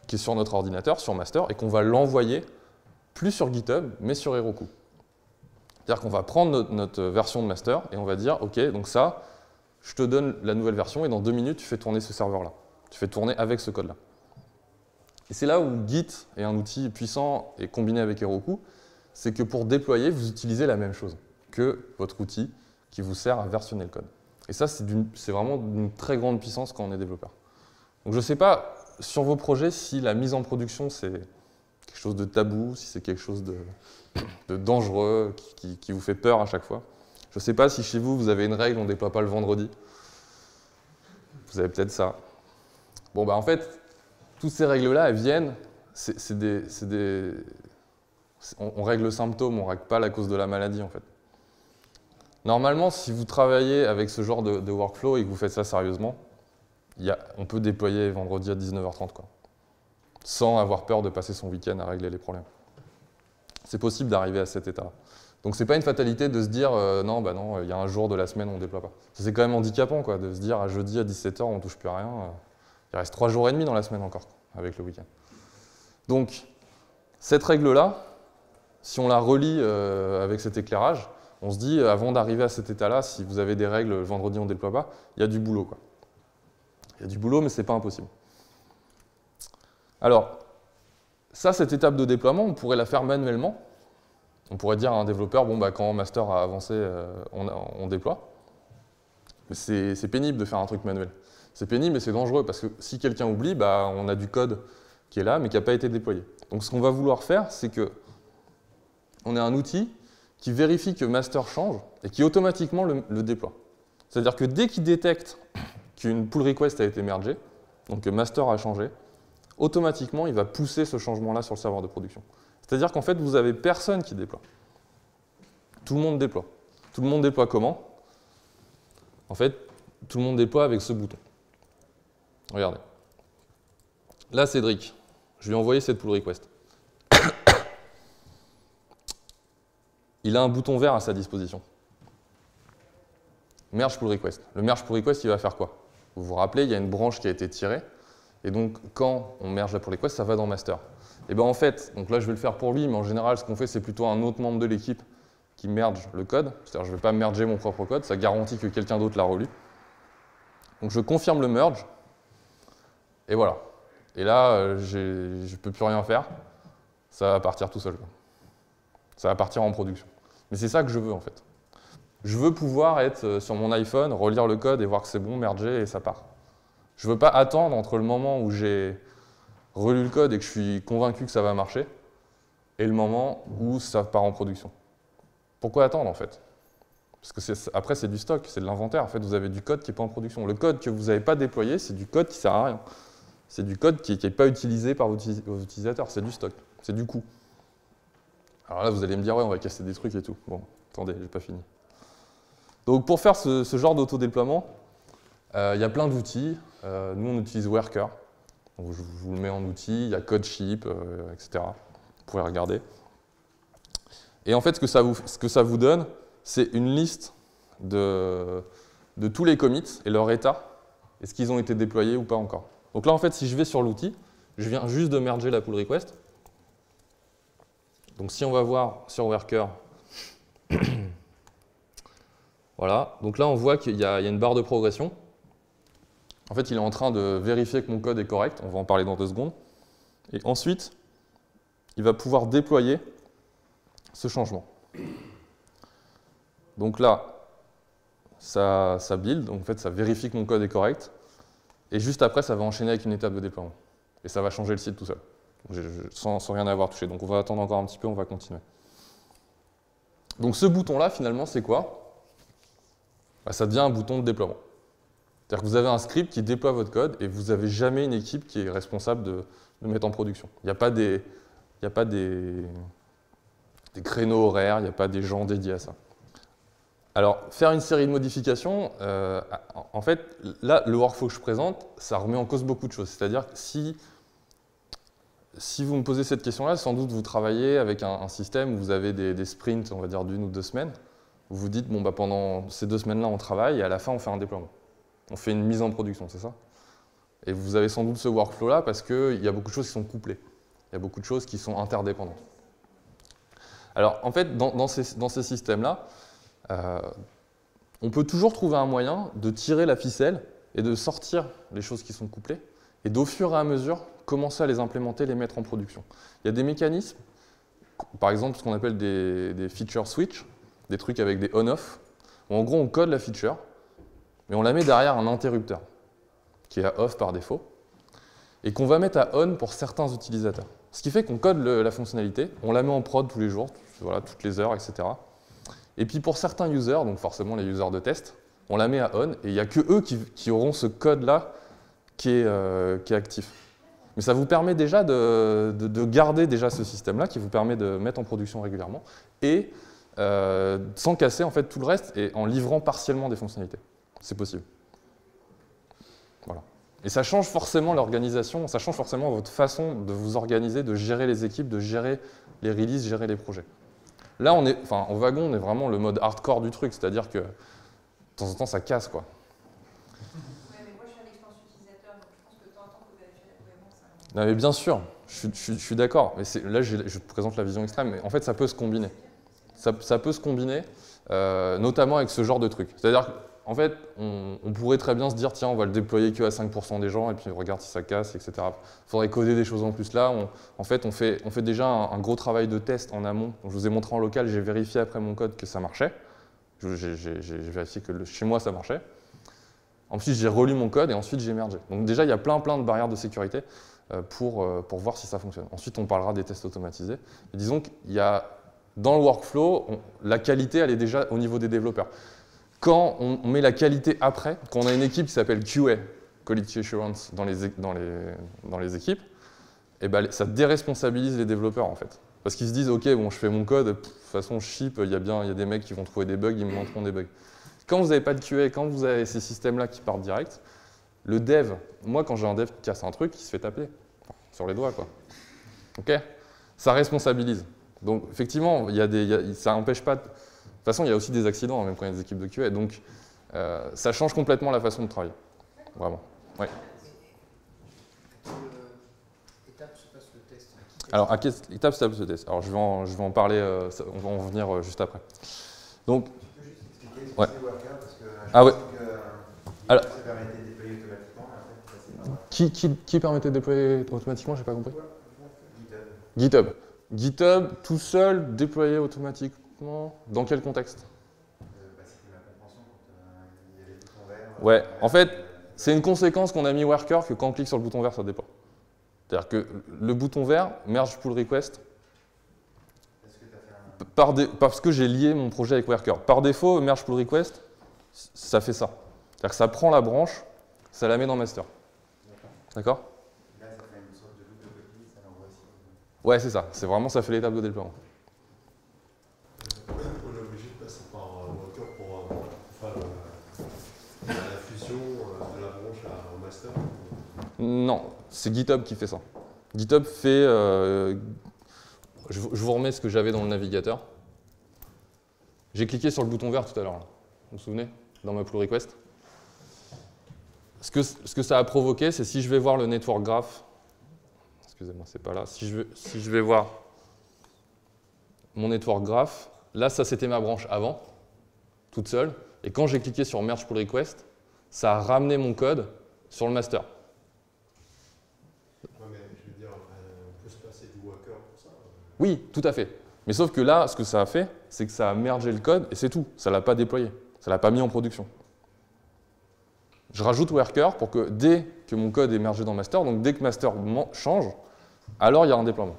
qui est sur notre ordinateur, sur master, et qu'on va l'envoyer plus sur GitHub, mais sur Heroku. C'est-à-dire qu'on va prendre notre version de master et on va dire, OK, donc ça, je te donne la nouvelle version et dans 2 minutes, tu fais tourner ce serveur-là. Tu fais tourner avec ce code-là. Et c'est là où Git est un outil puissant et combiné avec Heroku, c'est que pour déployer, vous utilisez la même chose que votre outil qui vous sert à versionner le code. Et ça, c'est vraiment d'une très grande puissance quand on est développeur. Donc je ne sais pas, sur vos projets, si la mise en production, c'est quelque chose de tabou, si c'est quelque chose de dangereux, qui vous fait peur à chaque fois. Je ne sais pas si chez vous, vous avez une règle, on ne déploie pas le vendredi. Vous avez peut-être ça. Bon, bah en fait, toutes ces règles-là, elles viennent, on règle le symptôme, on ne règle pas la cause de la maladie, en fait. Normalement, si vous travaillez avec ce genre de workflow et que vous faites ça sérieusement, on peut déployer vendredi à 19h30, quoi, sans avoir peur de passer son week-end à régler les problèmes. C'est possible d'arriver à cet état-là. Donc c'est pas une fatalité de se dire non, bah non, il y a un jour de la semaine où on ne déploie pas. C'est quand même handicapant, quoi, de se dire à jeudi à 17h on ne touche plus à rien. Il reste 3 jours et demi dans la semaine encore, avec le week-end. Donc cette règle-là, si on la relie avec cet éclairage, on se dit avant d'arriver à cet état-là, si vous avez des règles, le vendredi on ne déploie pas, il y a du boulot, quoi. Il y a du boulot, mais c'est pas impossible. Alors, ça, cette étape de déploiement, on pourrait la faire manuellement. On pourrait dire à un développeur, bon, bah, quand master a avancé, on déploie. Mais c'est pénible de faire un truc manuel. C'est pénible et c'est dangereux parce que si quelqu'un oublie, bah, on a du code qui est là mais qui n'a pas été déployé. Donc ce qu'on va vouloir faire, c'est qu'on ait un outil qui vérifie que master change et qui automatiquement le déploie. C'est-à-dire que dès qu'il détecte qu'une pull request a été mergée, donc que master a changé, automatiquement il va pousser ce changement-là sur le serveur de production. C'est-à-dire qu'en fait, vous n'avez personne qui déploie. Tout le monde déploie. Tout le monde déploie comment? En fait, tout le monde déploie avec ce bouton. Regardez. Là, Cédric, je lui ai envoyé cette pull request. Il a un bouton vert à sa disposition. Merge pull request. Le merge pull request, il va faire quoi? Vous vous rappelez, il y a une branche qui a été tirée. Et donc, quand on merge la pull request, ça va dans master. Et bien en fait, donc là je vais le faire pour lui, mais en général ce qu'on fait c'est plutôt un autre membre de l'équipe qui merge le code. C'est-à-dire je ne vais pas merger mon propre code, ça garantit que quelqu'un d'autre l'a relu. Donc je confirme le merge, et voilà. Et là je ne peux plus rien faire, ça va partir tout seul. Ça va partir en production. Mais c'est ça que je veux en fait. Je veux pouvoir être sur mon iPhone, relire le code et voir que c'est bon, merger et ça part. Je ne veux pas attendre entre le moment où j'ai relu le code et que je suis convaincu que ça va marcher, et le moment où ça part en production. Pourquoi attendre en fait? Parce que après c'est du stock, c'est de l'inventaire. En fait, vous avez du code qui n'est pas en production. Le code que vous n'avez pas déployé, c'est du code qui ne sert à rien. C'est du code qui n'est pas utilisé par vos utilisateurs, c'est du stock, c'est du coût. Alors là, vous allez me dire, ouais, on va casser des trucs et tout. Bon, attendez, j'ai pas fini. Donc pour faire ce genre d'autodéploiement, il y a plein d'outils. Nous, on utilise Worker. Donc, je vous le mets en outil, il y a CodeShip, etc. Vous pouvez regarder. Et en fait, ce que ça vous donne, c'est une liste de tous les commits et leur état, est-ce qu'ils ont été déployés ou pas encore. Donc là, en fait, si je vais sur l'outil, je viens juste de merger la pull request. Donc si on va voir sur Worker, voilà, donc là on voit qu'il y a une barre de progression. En fait, il est en train de vérifier que mon code est correct, on va en parler dans 2 secondes. Et ensuite, il va pouvoir déployer ce changement. Donc là, ça build, donc en fait ça vérifie que mon code est correct. Et juste après, ça va enchaîner avec une étape de déploiement. Et ça va changer le site tout seul. Sans rien avoir touché. Donc on va attendre encore un petit peu, on va continuer. Donc ce bouton-là, finalement, c'est quoi? Ça devient un bouton de déploiement. C'est-à-dire que vous avez un script qui déploie votre code et vous n'avez jamais une équipe qui est responsable de mettre en production. Il n'y a pas des créneaux horaires, il n'y a pas des gens dédiés à ça. Alors, faire une série de modifications, en fait, là, le workflow que je présente, ça remet en cause beaucoup de choses. C'est-à-dire que si vous me posez cette question-là, sans doute vous travaillez avec un système où vous avez des sprints, on va dire d'1 ou 2 semaines. Vous vous dites, bon, bah, pendant ces 2 semaines-là, on travaille et à la fin, on fait un déploiement. On fait une mise en production, c'est ça? Et vous avez sans doute ce workflow-là parce qu'il y a beaucoup de choses qui sont couplées. Il y a beaucoup de choses qui sont interdépendantes. Alors, en fait, dans ces systèmes-là, on peut toujours trouver un moyen de tirer la ficelle et de sortir les choses qui sont couplées et d'au fur et à mesure commencer à les implémenter, les mettre en production. Il y a des mécanismes, par exemple ce qu'on appelle des feature switch, des trucs avec des on-off, où en gros on code la feature, mais on la met derrière un interrupteur qui est à off par défaut et qu'on va mettre à on pour certains utilisateurs. Ce qui fait qu'on code la fonctionnalité, on la met en prod tous les jours, voilà, toutes les heures, etc. Et puis pour certains users, donc forcément les users de test, on la met à on, et il n'y a que eux qui auront ce code-là qui est actif. Mais ça vous permet déjà de garder déjà ce système-là, qui vous permet de mettre en production régulièrement, et sans casser en fait tout le reste, et en livrant partiellement des fonctionnalités. C'est possible. Voilà. Et ça change forcément l'organisation, ça change forcément votre façon de vous organiser, de gérer les équipes, de gérer les releases, gérer les projets. Là, en wagon, on est vraiment le mode hardcore du truc, c'est-à-dire que de temps en temps, ça casse, quoi. Ouais, mais moi, je suis un expérience utilisateur, donc je pense que de temps en temps, il faut vérifier la cohérence. Non, mais bien sûr, je suis d'accord. Mais là, je présente la vision extrême, mais en fait, ça peut se combiner. Ça peut se combiner, notamment avec ce genre de truc. C'est-à-dire qu'en fait, on pourrait très bien se dire, tiens, on va le déployer que à 5% des gens, et puis on regarde si ça casse, etc. Il faudrait coder des choses en plus. Là, en fait, on fait déjà un gros travail de test en amont. Donc, je vous ai montré en local, j'ai vérifié après mon code que ça marchait. J'ai vérifié que chez moi, ça marchait. Ensuite, j'ai relu mon code et ensuite, j'ai mergé. Donc déjà, il y a plein de barrières de sécurité pour voir si ça fonctionne. Ensuite, on parlera des tests automatisés. Et disons qu'il y a, dans le workflow, la qualité, elle est déjà au niveau des développeurs. Quand on met la qualité après, quand on a une équipe qui s'appelle QA, Quality Assurance, dans les équipes, et ben, ça déresponsabilise les développeurs, en fait. Parce qu'ils se disent, OK, bon, je fais mon code, de toute façon, je ship, il y a des mecs qui vont trouver des bugs, ils me montreront des bugs. Quand vous n'avez pas de QA, quand vous avez ces systèmes-là qui partent direct, le dev, moi, quand j'ai un dev qui casse un truc, il se fait taper sur les doigts, quoi. OK? Ça responsabilise. Donc, effectivement, ça n'empêche pas... De toute façon, il y a aussi des accidents, même quand il y a des équipes de QA. Donc, ça change complètement la façon de travailler. Vraiment. Ouais. Alors, à quelle étape se passe le test? Alors, je vais en parler, on va en venir juste après. Donc, tu peux juste expliquer ce que ouais. c'est Worker, parce que Ah ouais. alors, ça permettait de déployer automatiquement, et après, Qui permettait de déployer automatiquement? J'ai pas compris. GitHub. GitHub, tout seul, déployé automatiquement. Dans quel contexte? C'était ma compréhension quand il y avait le bouton vert. Ouais, en fait, c'est une conséquence qu'on a mis Worker que quand on clique sur le bouton vert, ça déploie. C'est-à-dire que le bouton vert, merge pull request, parce que j'ai lié mon projet avec Worker. Par défaut, merge pull request, ça fait ça. C'est-à-dire que ça prend la branche, ça la met dans master. D'accord? Là, ça fait une sorte de double copie, ça l'envoie aussi. Ouais, c'est ça. C'est vraiment, ça fait l'étape de déploiement. On est obligé de passer par Worker pour faire la fusion de la branche au master. Non, c'est GitHub qui fait ça. GitHub fait... je vous remets ce que j'avais dans le navigateur. J'ai cliqué sur le bouton vert tout à l'heure. vous vous souvenez, dans ma pull request. Ce que ça a provoqué, c'est si je vais voir le network graph, excusez-moi, c'est pas là, si je vais voir mon network graph, là, ça c'était ma branche avant, toute seule, et quand j'ai cliqué sur merge pull request, ça a ramené mon code sur le master. Ouais, mais je veux dire, on peut se passer du worker pour ça. Oui, tout à fait. Mais sauf que là, ce que ça a fait, c'est que ça a mergé le code, et c'est tout. Ça ne l'a pas déployé. Ça ne l'a pas mis en production. Je rajoute worker pour que dès que mon code est mergé dans master, donc dès que master change, alors il y a un déploiement.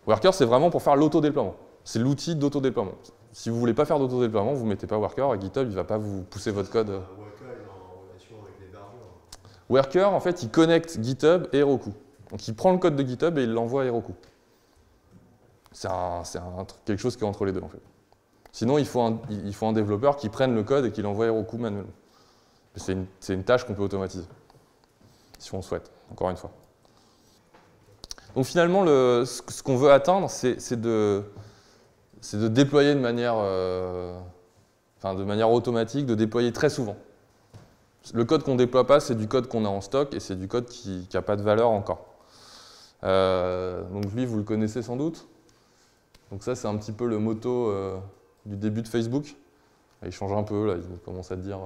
Worker, c'est vraiment pour faire l'autodéploiement. C'est l'outil d'autodéploiement. Si vous ne voulez pas faire d'autodéploiement, vous ne mettez pas worker, et GitHub, il ne va pas vous pousser votre code. Worker, il est en relation avec l'hébergeur. Worker, en fait, il connecte GitHub et Heroku. Donc il prend le code de GitHub et il l'envoie à Heroku. C'est quelque chose qui est entre les deux, en fait. Sinon, il faut un développeur qui prenne le code et qui l'envoie à Heroku manuellement. C'est une tâche qu'on peut automatiser, si on souhaite, encore une fois. Donc finalement, ce qu'on veut atteindre, c'est de déployer de manière automatique, de déployer très souvent. Le code qu'on ne déploie pas, c'est du code qu'on a en stock et c'est du code qui n'a pas de valeur encore. Donc lui, vous le connaissez sans doute. Donc ça, c'est un petit peu le motto du début de Facebook. Il change un peu, là, il commence à dire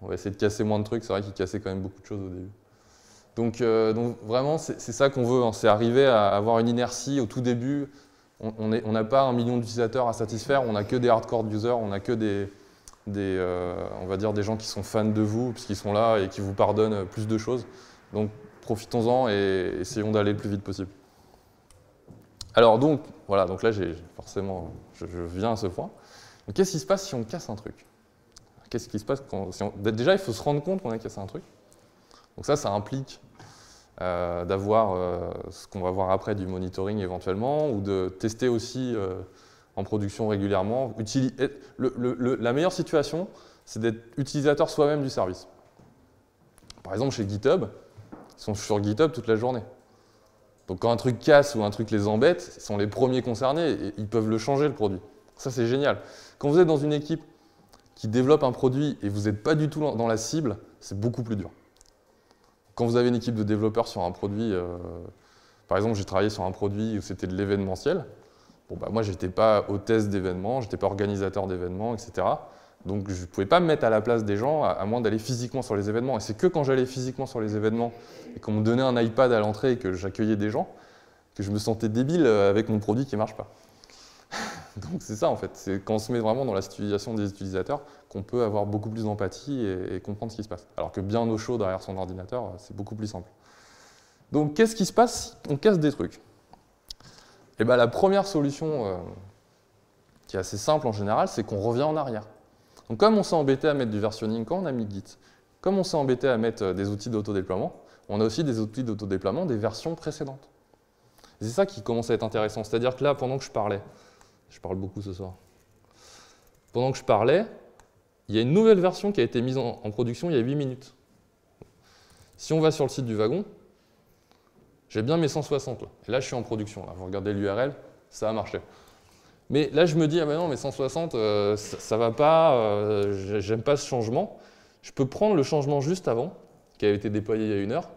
on va essayer de casser moins de trucs. C'est vrai qu'il cassait quand même beaucoup de choses au début. Donc vraiment, c'est ça qu'on veut, hein, c'est arriver à avoir une inertie au tout début. On n'a pas 1 million d'utilisateurs à satisfaire, on n'a que des hardcore users, on n'a que on va dire des gens qui sont fans de vous, puisqu'ils sont là et qui vous pardonnent plus de choses. Donc profitons-en et essayons d'aller le plus vite possible. Alors donc, voilà, donc là, forcément, je viens à ce point. Qu'est-ce qui se passe si on casse un truc? Qu'est-ce qui se passe déjà, il faut se rendre compte qu'on a cassé un truc. Donc ça implique d'avoir ce qu'on va voir après, du monitoring éventuellement, ou de tester aussi en production régulièrement. La meilleure situation, c'est d'être utilisateur soi-même du service. Par exemple, chez GitHub, ils sont sur GitHub toute la journée. Donc quand un truc casse ou un truc les embête, ils sont les premiers concernés et ils peuvent le changer, le produit. Ça, c'est génial. Quand vous êtes dans une équipe qui développe un produit et vous n'êtes pas du tout dans la cible, c'est beaucoup plus dur. Quand vous avez une équipe de développeurs sur un produit, par exemple, j'ai travaillé sur un produit où c'était de l'événementiel. Bon, bah, moi, je n'étais pas hôtesse d'événements, je n'étais pas organisateur d'événements, etc. Donc, je ne pouvais pas me mettre à la place des gens, à moins d'aller physiquement sur les événements. Et c'est que quand j'allais physiquement sur les événements et qu'on me donnait un iPad à l'entrée et que j'accueillais des gens, que je me sentais débile avec mon produit qui ne marche pas. Donc c'est ça en fait, c'est quand on se met vraiment dans la situation des utilisateurs qu'on peut avoir beaucoup plus d'empathie et comprendre ce qui se passe. Alors que bien au chaud derrière son ordinateur, c'est beaucoup plus simple. Donc qu'est-ce qui se passe si on casse des trucs? Et bien la première solution qui est assez simple en général, c'est qu'on revient en arrière. Donc comme on s'est embêté à mettre du versionning quand on a mis Git, comme on s'est embêté à mettre des outils d'autodéploiement, on a aussi des outils d'autodéploiement des versions précédentes. Et c'est ça qui commence à être intéressant, c'est-à-dire que là, pendant que je parlais, je parle beaucoup ce soir. Pendant que je parlais, il y a une nouvelle version qui a été mise en production il y a 8 minutes. Si on va sur le site du wagon, j'ai bien mes 160 là. Et là, je suis en production. Là. Vous regardez l'URL, ça a marché. Mais là, je me dis, ah ben non, mes 160, ça va pas, j'aime pas ce changement. Je peux prendre le changement juste avant, qui a été déployé il y a 1 heure.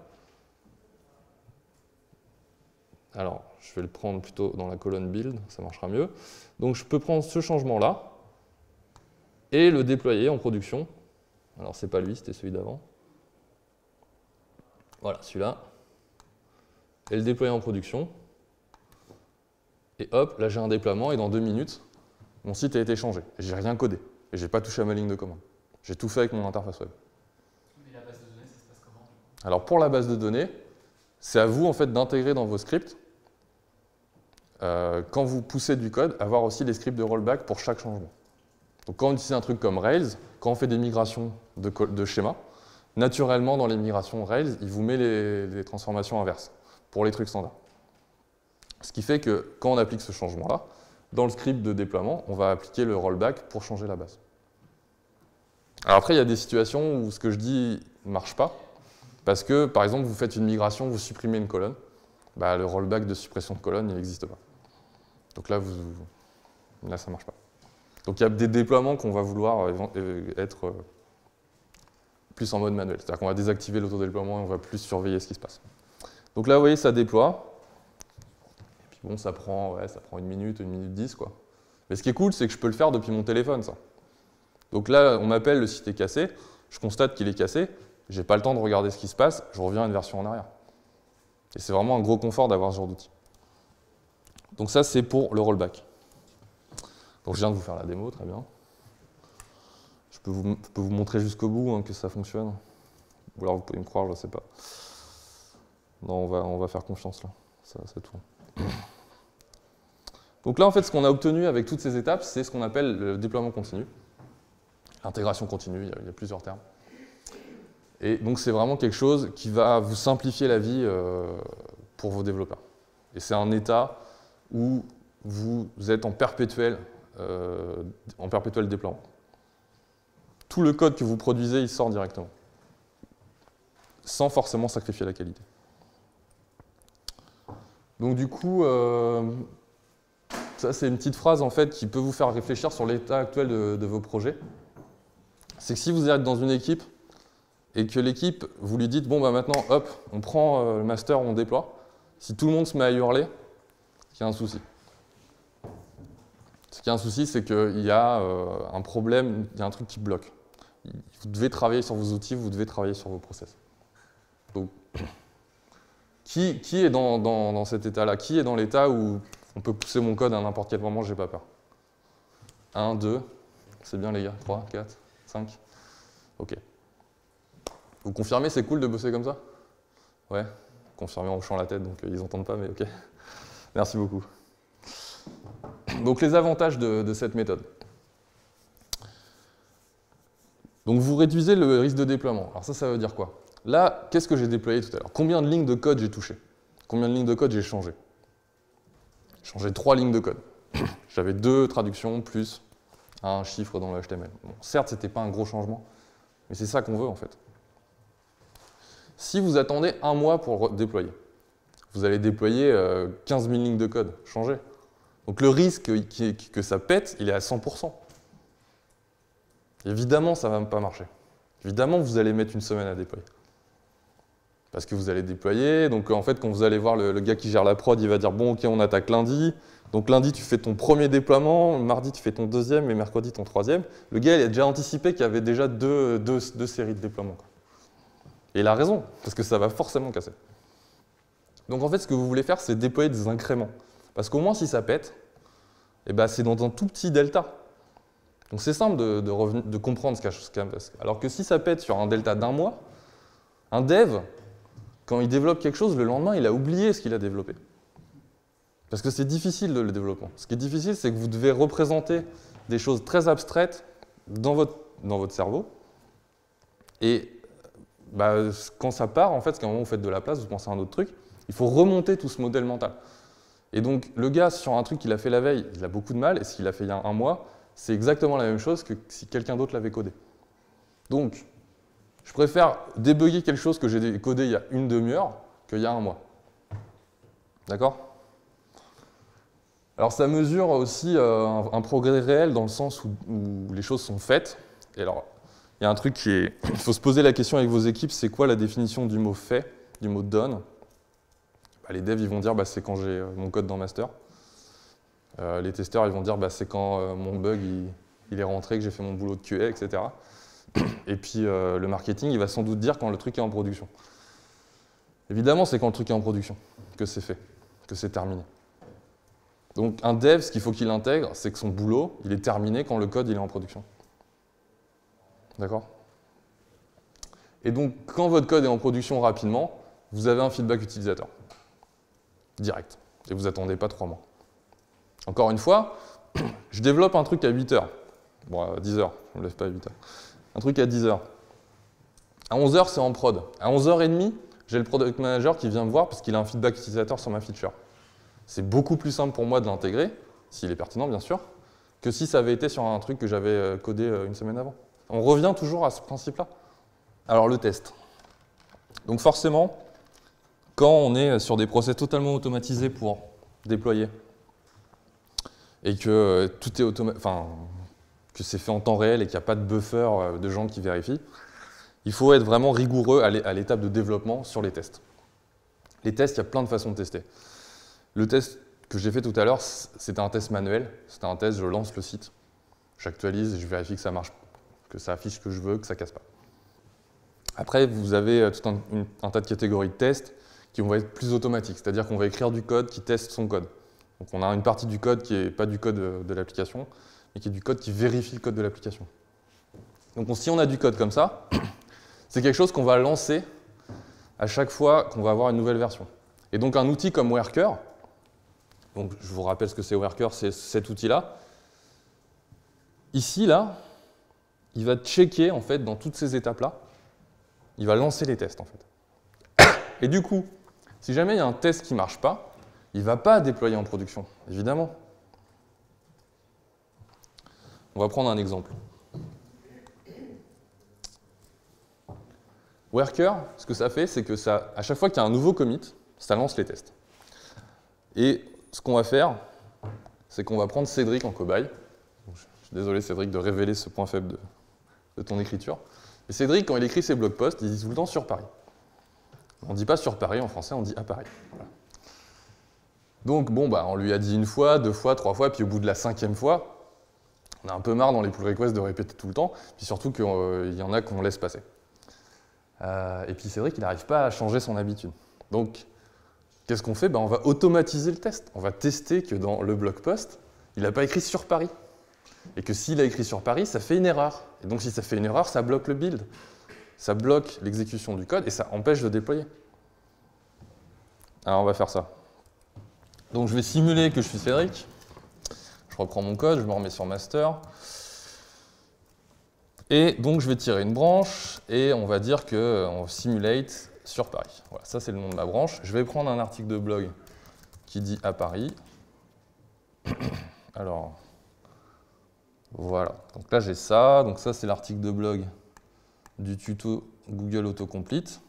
Alors, je vais le prendre plutôt dans la colonne build, ça marchera mieux. Donc je peux prendre ce changement-là et le déployer en production. Alors c'est pas lui, c'était celui d'avant. Voilà, celui-là. Et le déployer en production. Et hop, là j'ai un déploiement et dans 2 minutes, mon site a été changé. Et j'ai rien codé. Et j'ai pas touché à ma ligne de commande. J'ai tout fait avec mon interface web. Mais la base de données, ça se passe comment? Alors pour la base de données, c'est à vous en fait d'intégrer dans vos scripts, quand vous poussez du code, avoir aussi les scripts de rollback pour chaque changement. Donc quand on utilise un truc comme Rails, quand on fait des migrations de schémas, naturellement dans les migrations Rails, il vous met les transformations inverses pour les trucs standards. Ce qui fait que quand on applique ce changement-là, dans le script de déploiement, on va appliquer le rollback pour changer la base. Alors après, il y a des situations où ce que je dis ne marche pas, parce que par exemple, vous faites une migration, vous supprimez une colonne, bah, le rollback de suppression de colonne, il n'existe pas. Donc là, ça ne marche pas. Donc il y a des déploiements qu'on va vouloir être plus en mode manuel. C'est-à-dire qu'on va désactiver l'autodéploiement et on va plus surveiller ce qui se passe. Donc là, vous voyez, ça déploie. Et puis bon, ça prend 1 minute, 1 minute 10, quoi. Mais ce qui est cool, c'est que je peux le faire depuis mon téléphone, ça. Donc là, on m'appelle, le site est cassé. Je constate qu'il est cassé. Je n'ai pas le temps de regarder ce qui se passe. Je reviens à une version en arrière. Et c'est vraiment un gros confort d'avoir ce genre d'outil. Donc ça, c'est pour le rollback. Donc je viens de vous faire la démo, très bien. Je peux vous montrer jusqu'au bout hein, que ça fonctionne. Ou alors vous pouvez me croire, je ne sais pas. Non, on va faire confiance là. Ça tourne. Donc là, en fait, ce qu'on a obtenu avec toutes ces étapes, c'est ce qu'on appelle le déploiement continu. L'intégration continue, il y a plusieurs termes. Et donc c'est vraiment quelque chose qui va vous simplifier la vie pour vos développeurs. Et c'est un état où vous êtes en perpétuel déploiement. Tout le code que vous produisez, il sort directement, sans forcément sacrifier la qualité. Donc du coup, ça c'est une petite phrase en fait qui peut vous faire réfléchir sur l'état actuel de vos projets. C'est que si vous êtes dans une équipe et que l'équipe, vous lui dites, bon bah maintenant, hop, on prend le master, on déploie, si tout le monde se met à hurler, il y a un souci. Ce qui est un souci, c'est qu'il y a un problème, il y a un truc qui bloque. Vous devez travailler sur vos outils, vous devez travailler sur vos process. Donc, qui est dans cet état-là? Qui est dans l'état où on peut pousser mon code à n'importe quel moment, j'ai pas peur? 1, 2, c'est bien les gars, 3, 4, 5, ok. Vous confirmez, c'est cool de bosser comme ça? Ouais, confirmez en hochant la tête, donc ils n'entendent pas, mais ok. Merci beaucoup. Donc les avantages de cette méthode. Donc vous réduisez le risque de déploiement. Alors ça veut dire quoi? Là, qu'est-ce que j'ai déployé tout à l'heure? Combien de lignes de code j'ai touché? Combien de lignes de code j'ai changé? J'ai changé 3 lignes de code. J'avais 2 traductions plus un chiffre dans le HTML. Bon, certes, ce n'était pas un gros changement, mais c'est ça qu'on veut en fait. Si vous attendez 1 mois pour déployer, vous allez déployer 15 000 lignes de code, changez. Donc le risque que ça pète, il est à 100%. Évidemment, ça ne va pas marcher. Évidemment, vous allez mettre 1 semaine à déployer. Parce que vous allez déployer, donc en fait, quand vous allez voir le gars qui gère la prod, il va dire « Bon, ok, on attaque lundi. » Donc lundi, tu fais ton premier déploiement, mardi, tu fais ton deuxième, et mercredi, ton troisième. Le gars, il a déjà anticipé qu'il y avait déjà deux séries de déploiements. Et il a raison, parce que ça va forcément casser. Donc en fait, ce que vous voulez faire, c'est déployer des incréments. Parce qu'au moins, si ça pète, eh ben, c'est dans un tout petit delta. Donc c'est simple de comprendre ce qu'il y a. Alors que si ça pète sur un delta d'1 mois, un dev, quand il développe quelque chose, le lendemain, il a oublié ce qu'il a développé. Parce que c'est difficile le développement. Ce qui est difficile, c'est que vous devez représenter des choses très abstraites dans votre cerveau. Et bah, quand ça part, en fait, c'est qu'à un moment où vous faites de la place, vous pensez à un autre truc, il faut remonter tout ce modèle mental. Et donc, le gars, sur un truc qu'il a fait la veille, il a beaucoup de mal, et ce qu'il a fait il y a 1 mois, c'est exactement la même chose que si quelqu'un d'autre l'avait codé. Donc, je préfère débugger quelque chose que j'ai codé il y a 1 demi-heure qu'il y a 1 mois. D'accord? Alors, ça mesure aussi un progrès réel dans le sens où les choses sont faites. Et alors, il y a un truc qui est... Il faut se poser la question avec vos équipes, c'est quoi la définition du mot « fait », du mot « done ». Bah, les devs, ils vont dire bah, c'est quand j'ai mon code dans master. Les testeurs, ils vont dire bah, c'est quand mon bug il est rentré, que j'ai fait mon boulot de QA, etc. Et puis le marketing, il va sans doute dire quand le truc est en production. Évidemment, c'est quand le truc est en production que c'est fait, que c'est terminé. Donc un dev, ce qu'il faut qu'il intègre, c'est que son boulot, il est terminé quand le code il est en production. D'accord? Et donc, quand votre code est en production rapidement, vous avez un feedback utilisateur. Direct. Et vous n'attendez pas 3 mois. Encore une fois, je développe un truc à 8 heures. Bon, à 10 heures, je ne me lève pas à 8 heures. Un truc à 10 heures. À 11 heures, c'est en prod. À 11h30, j'ai le product manager qui vient me voir parce qu'il a un feedback utilisateur sur ma feature. C'est beaucoup plus simple pour moi de l'intégrer, s'il est pertinent bien sûr, que si ça avait été sur un truc que j'avais codé 1 semaine avant. On revient toujours à ce principe-là. Alors le test. Donc forcément, quand on est sur des process totalement automatisés pour déployer, et que tout est que c'est fait en temps réel et qu'il n'y a pas de buffer de gens qui vérifient. Il faut être vraiment rigoureux à l'étape de développement sur les tests. Les tests, il y a plein de façons de tester. Le test que j'ai fait tout à l'heure, c'était un test manuel. C'était un test, je lance le site, j'actualise et je vérifie que ça marche, que ça affiche ce que je veux, que ça ne casse pas. Après, vous avez tout un tas de catégories de tests qui vont être plus automatiques, c'est-à-dire qu'on va écrire du code qui teste son code. Donc on a une partie du code qui n'est pas du code de l'application, mais qui est du code qui vérifie le code de l'application. Donc si on a du code comme ça, c'est quelque chose qu'on va lancer à chaque fois qu'on va avoir une nouvelle version. Et donc un outil comme Worker, donc je vous rappelle ce que c'est Worker, c'est cet outil-là. Ici, là, il va checker en fait dans toutes ces étapes-là, il va lancer les tests en fait. Et du coup, si jamais il y a un test qui ne marche pas, il ne va pas déployer en production, évidemment. On va prendre un exemple. Worker, ce que ça fait, c'est que à chaque fois qu'il y a un nouveau commit, ça lance les tests. Et ce qu'on va faire, c'est qu'on va prendre Cédric en cobaye. Je suis désolé Cédric de révéler ce point faible de ton écriture. Et Cédric, quand il écrit ses blog posts, il dit tout le temps sur Paris. On ne dit pas sur Paris en français, on dit à Paris. Voilà. Donc bon, on lui a dit une fois, 2 fois, 3 fois, puis au bout de la 5e fois, on a un peu marre dans les pull requests de répéter tout le temps, puis surtout qu'il y en a qu'on laisse passer. Et puis Cédric, il n'arrive pas à changer son habitude. Donc, qu'est-ce qu'on fait? On va automatiser le test. On va tester que dans le blog post, il n'a pas écrit sur Paris. Et que s'il a écrit sur Paris, ça fait une erreur. Et donc si ça fait une erreur, ça bloque le build. Ça bloque l'exécution du code et ça empêche de déployer. Alors on va faire ça. Donc je vais simuler que je suis Cédric. Je reprends mon code, je me remets sur master. Et donc je vais tirer une branche et on va dire qu'on simulate sur Paris. Voilà, ça c'est le nom de ma branche. Je vais prendre un article de blog qui dit à Paris. Alors, voilà. Donc là j'ai ça. Donc ça c'est l'article de blog du tuto Google Autocomplete.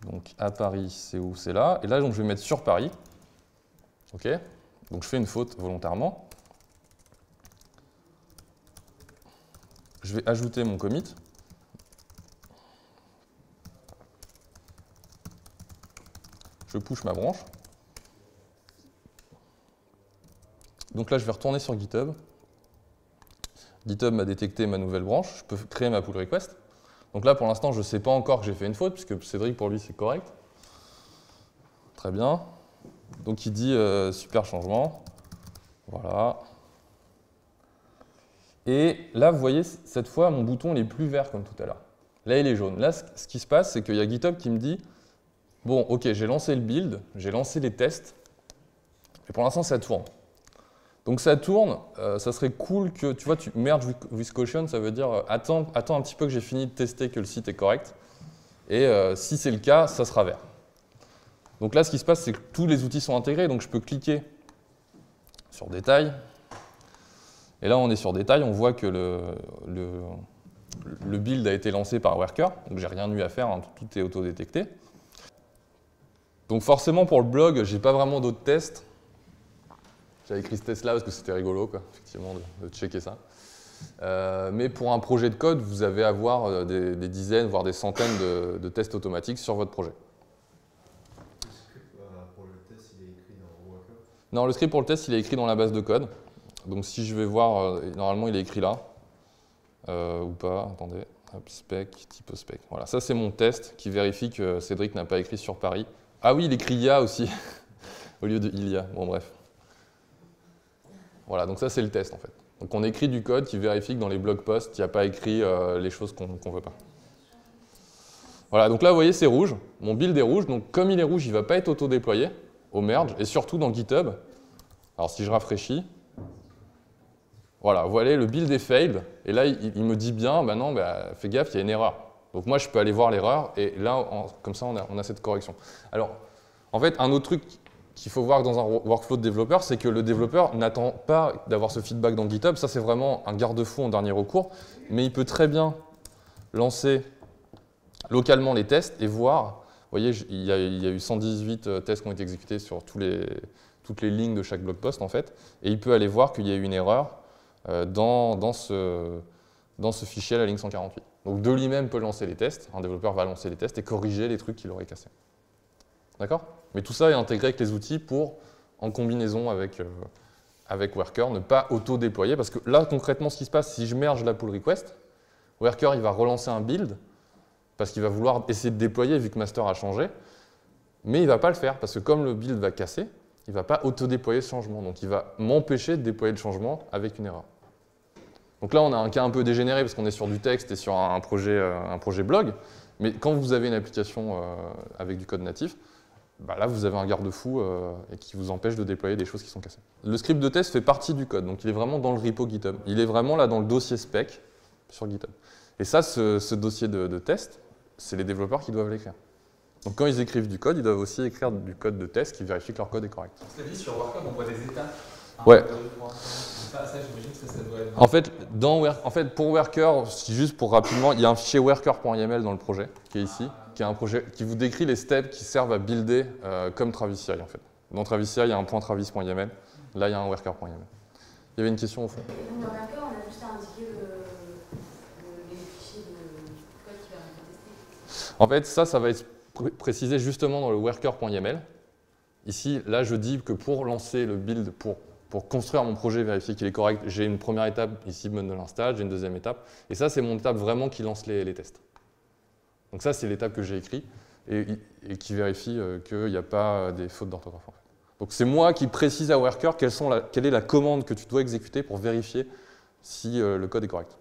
Donc à Paris, c'est où? C'est là. Et là donc, je vais mettre sur Paris. OK. Donc je fais une faute volontairement. Je vais ajouter mon commit. Je push ma branche. Donc là, je vais retourner sur GitHub. GitHub m'a détecté ma nouvelle branche. Je peux créer ma pull request. Donc là, pour l'instant, je ne sais pas encore que j'ai fait une faute, puisque Cédric, pour lui, c'est correct. Très bien. Donc il dit super changement. Voilà. Et là, vous voyez, cette fois, mon bouton n'est plus vert comme tout à l'heure. Là, il est jaune. Là, ce qui se passe, c'est qu'il y a GitHub qui me dit bon, OK, j'ai lancé le build, j'ai lancé les tests, et pour l'instant, ça tourne. Donc ça tourne, ça serait cool que, tu vois, tu merge with caution, ça veut dire attends un petit peu que j'ai fini de tester que le site est correct, et si c'est le cas, ça sera vert. Donc là, ce qui se passe, c'est que tous les outils sont intégrés, donc je peux cliquer sur Détail. Et là, on est sur Détail, on voit que le build a été lancé par Worker, donc j'ai rien eu à faire, hein, tout est auto-détecté. Donc forcément, pour le blog, j'ai pas vraiment d'autres tests. J'avais écrit ce test-là parce que c'était rigolo, quoi, effectivement, de checker ça. Mais pour un projet de code, vous avez à avoir des dizaines, voire des centaines de tests automatiques sur votre projet. Le script pour le test, il est écrit dans Worker? Non, le script pour le test, il est écrit dans la base de code. Donc si je vais voir, normalement il est écrit là, ou pas, attendez, hop, spec, typo spec. Voilà, ça c'est mon test qui vérifie que Cédric n'a pas écrit sur Paris. Ah oui, il écrit IA aussi, au lieu de il y a, bon bref. Voilà, donc ça c'est le test en fait. Donc on écrit du code qui vérifie que dans les blog posts, il n'y a pas écrit les choses qu'on ne veut pas. Voilà, donc là vous voyez c'est rouge, mon build est rouge, donc comme il est rouge, il ne va pas être auto-déployé au merge, et surtout dans GitHub. Alors si je rafraîchis, voilà, vous voyez, le build est failed, et là, il me dit bien, non, fais gaffe, il y a une erreur. Donc moi, je peux aller voir l'erreur, et là, comme ça, on a cette correction. Alors, en fait, un autre truc qu'il faut voir dans un workflow de développeur, c'est que le développeur n'attend pas d'avoir ce feedback dans GitHub, ça c'est vraiment un garde-fou en dernier recours, mais il peut très bien lancer localement les tests et voir, vous voyez, il y a eu 118 tests qui ont été exécutés sur toutes les lignes de chaque blog post, en fait, et il peut aller voir qu'il y a eu une erreur, dans ce fichier à la ligne 148. Donc de lui-même peut lancer les tests, un développeur va lancer les tests et corriger les trucs qu'il aurait cassés. D'accord? Mais tout ça est intégré avec les outils pour, en combinaison avec Worker, ne pas auto-déployer, parce que là, concrètement, ce qui se passe, si je merge la pull request, Worker il va relancer un build, parce qu'il va vouloir essayer de déployer vu que master a changé, mais il ne va pas le faire, parce que comme le build va casser, il ne va pas auto-déployer ce changement, donc il va m'empêcher de déployer le changement avec une erreur. Donc là, on a un cas un peu dégénéré, parce qu'on est sur du texte et sur un projet blog, mais quand vous avez une application avec du code natif, bah là, vous avez un garde-fou et qui vous empêche de déployer des choses qui sont cassées. Le script de test fait partie du code, donc il est vraiment dans le repo GitHub. Il est vraiment là dans le dossier spec sur GitHub. Et ça, ce dossier de test, c'est les développeurs qui doivent l'écrire. Donc quand ils écrivent du code, ils doivent aussi écrire du code de test qui vérifie que leur code est correct. Cela dit, sur Worker, on voit des étapes. Ouais. Ça, j'imagine que ça doit être... En fait, pour Worker, juste pour rapidement, il y a un fichier worker.yml dans le projet, qui est ici, qui est un projet qui vous décrit les steps qui servent à builder comme Travis CI en fait. Dans Travis CI, il y a un point travis.yml, là il y a un worker.yml. Il y avait une question au fond. Donc dans Worker, on a juste à indiquer les fichiers de code qui va tester. En fait, ça va être précisé justement dans le worker.yml. Ici, là je dis que pour lancer le build, pour construire mon projet, vérifier qu'il est correct, j'ai une première étape, ici bundle install, j'ai une deuxième étape, et ça c'est mon étape vraiment qui lance les tests. Donc ça c'est l'étape que j'ai écrite et qui vérifie qu'il n'y a pas des fautes d'orthographe. En fait. Donc c'est moi qui précise à Worker quelle est la commande que tu dois exécuter pour vérifier si le code est correct.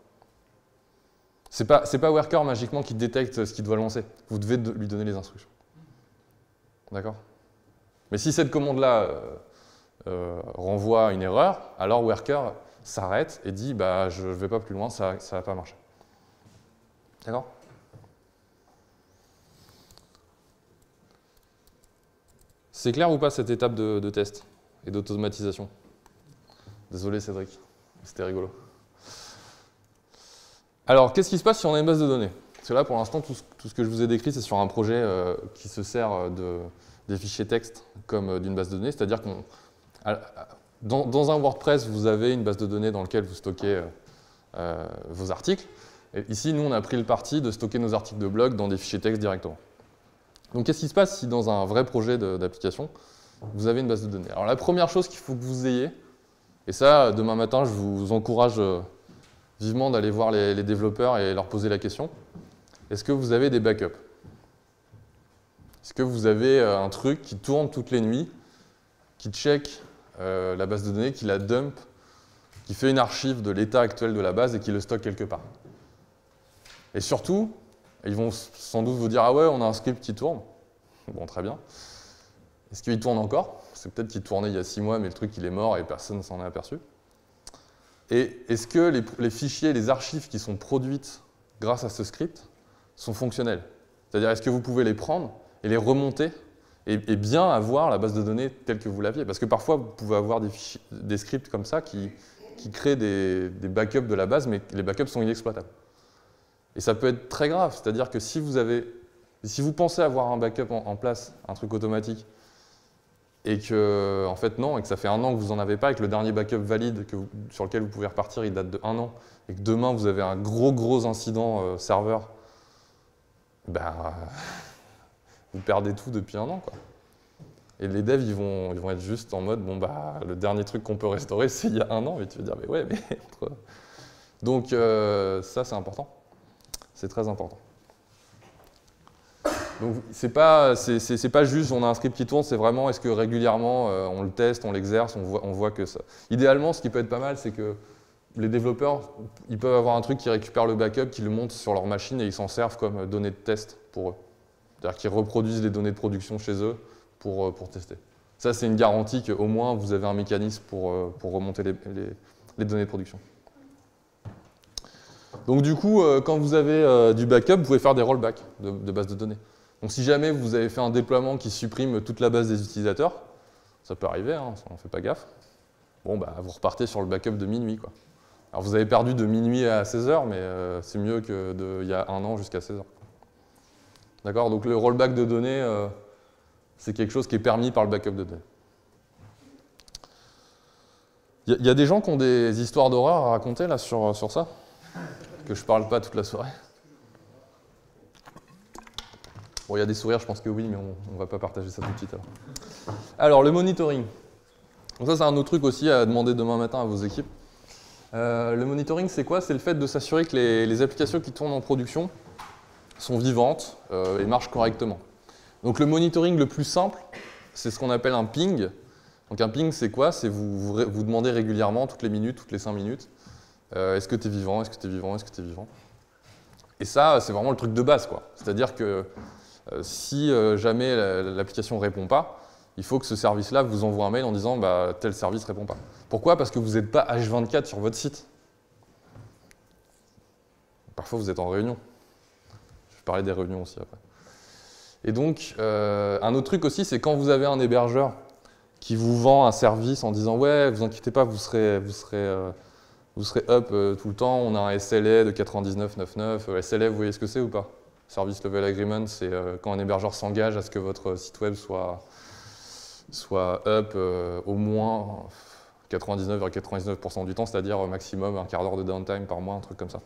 C'est pas Worker magiquement qui détecte ce qu'il doit lancer, vous devez lui donner les instructions. D'accord? Mais si cette commande-là renvoie à une erreur, alors Worker s'arrête et dit bah, je ne vais pas plus loin, ça ne va pas marcher. D'accord? C'est clair ou pas cette étape de test et d'automatisation? Désolé Cédric, c'était rigolo. Alors, qu'est-ce qui se passe si on a une base de données? Parce que là, pour l'instant, tout ce que je vous ai décrit, c'est sur un projet qui se sert des fichiers texte comme d'une base de données, c'est-à-dire que dans un WordPress, vous avez une base de données dans laquelle vous stockez vos articles. Et ici, nous, on a pris le parti de stocker nos articles de blog dans des fichiers texte directement. Donc, qu'est-ce qui se passe si dans un vrai projet d'application, vous avez une base de données? Alors, la première chose qu'il faut que vous ayez, et ça, demain matin, je vous encourage vivement d'aller voir les développeurs et leur poser la question, est-ce que vous avez des backups? Est-ce que vous avez un truc qui tourne toutes les nuits, qui check la base de données, qui la dump, qui fait une archive de l'état actuel de la base et qui le stocke quelque part? Et surtout, ils vont sans doute vous dire « Ah ouais, on a un script qui tourne. » Bon, très bien. Est-ce qu'il tourne encore? C'est peut-être qu'il tournait il y a 6 mois, mais le truc il est mort et personne ne s'en est aperçu. Et est-ce que les fichiers, les archives qui sont produites grâce à ce script sont fonctionnels? C'est-à-dire, est-ce que vous pouvez les prendre et les remonter et bien avoir la base de données telle que vous l'aviez? Parce que parfois, vous pouvez avoir des scripts comme ça qui créent des backups de la base, mais les backups sont inexploitables. Et ça peut être très grave, c'est-à-dire que si vous pensez avoir un backup en place, un truc automatique, et que, en fait, non, et que ça fait 1 an que vous n'en avez pas, et que le dernier backup valide sur lequel vous pouvez repartir, il date de 1 an, et que demain, vous avez un gros incident serveur, ben, vous perdez tout depuis 1 an, quoi. Et les devs, ils vont être juste en mode, bon, bah, le dernier truc qu'on peut restaurer, c'est il y a 1 an, et tu vas dire, mais ouais, mais... Donc, ça, c'est important. C'est très important. Donc, c'est pas juste on a un script qui tourne, c'est vraiment est-ce que régulièrement on le teste, on l'exerce, on voit que ça. Idéalement, ce qui peut être pas mal, c'est que les développeurs, ils peuvent avoir un truc qui récupère le backup, qui le monte sur leur machine et ils s'en servent comme données de test pour eux. C'est-à-dire qu'ils reproduisent les données de production chez eux pour tester. Ça, c'est une garantie qu'au moins vous avez un mécanisme pour remonter les données de production. Donc du coup, quand vous avez du backup, vous pouvez faire des rollbacks de bases de données. Donc si jamais vous avez fait un déploiement qui supprime toute la base des utilisateurs, ça peut arriver, hein, on ne fait pas gaffe, bon, bah, vous repartez sur le backup de minuit, quoi. Alors vous avez perdu de minuit à 16h, mais c'est mieux que d'il y a 1 an jusqu'à 16h. D'accord? Donc le rollback de données, c'est quelque chose qui est permis par le backup de données. Y a des gens qui ont des histoires d'horreur à raconter là sur ça? Que je parle pas toute la soirée. Bon, il y a des sourires, je pense que oui, mais on va pas partager ça tout de suite alors. Alors, le monitoring. Donc ça, c'est un autre truc aussi à demander demain matin à vos équipes. Le monitoring, c'est quoi? C'est le fait de s'assurer que les applications qui tournent en production sont vivantes et marchent correctement. Donc le monitoring le plus simple, c'est ce qu'on appelle un ping. Donc un ping, c'est quoi? C'est vous demandez régulièrement, toutes les minutes, toutes les 5 minutes, est-ce que tu es vivant, est-ce que tu es vivant, est-ce que tu es vivant? Et ça, c'est vraiment le truc de base, quoi. C'est-à-dire que si jamais l'application ne répond pas, il faut que ce service-là vous envoie un mail en disant bah, tel service ne répond pas. Pourquoi? Parce que vous n'êtes pas H24 sur votre site. Parfois, vous êtes en réunion. Je vais parler des réunions aussi après. Et donc, un autre truc aussi, c'est quand vous avez un hébergeur qui vous vend un service en disant « Ouais, vous inquiétez pas, vous serez up tout le temps, on a un SLA de 99.99. » SLA, vous voyez ce que c'est ou pas? Service Level Agreement, c'est quand un hébergeur s'engage à ce que votre site web soit up au moins 99,99% du temps, c'est-à-dire au maximum un quart d'heure de downtime par mois, un truc comme ça.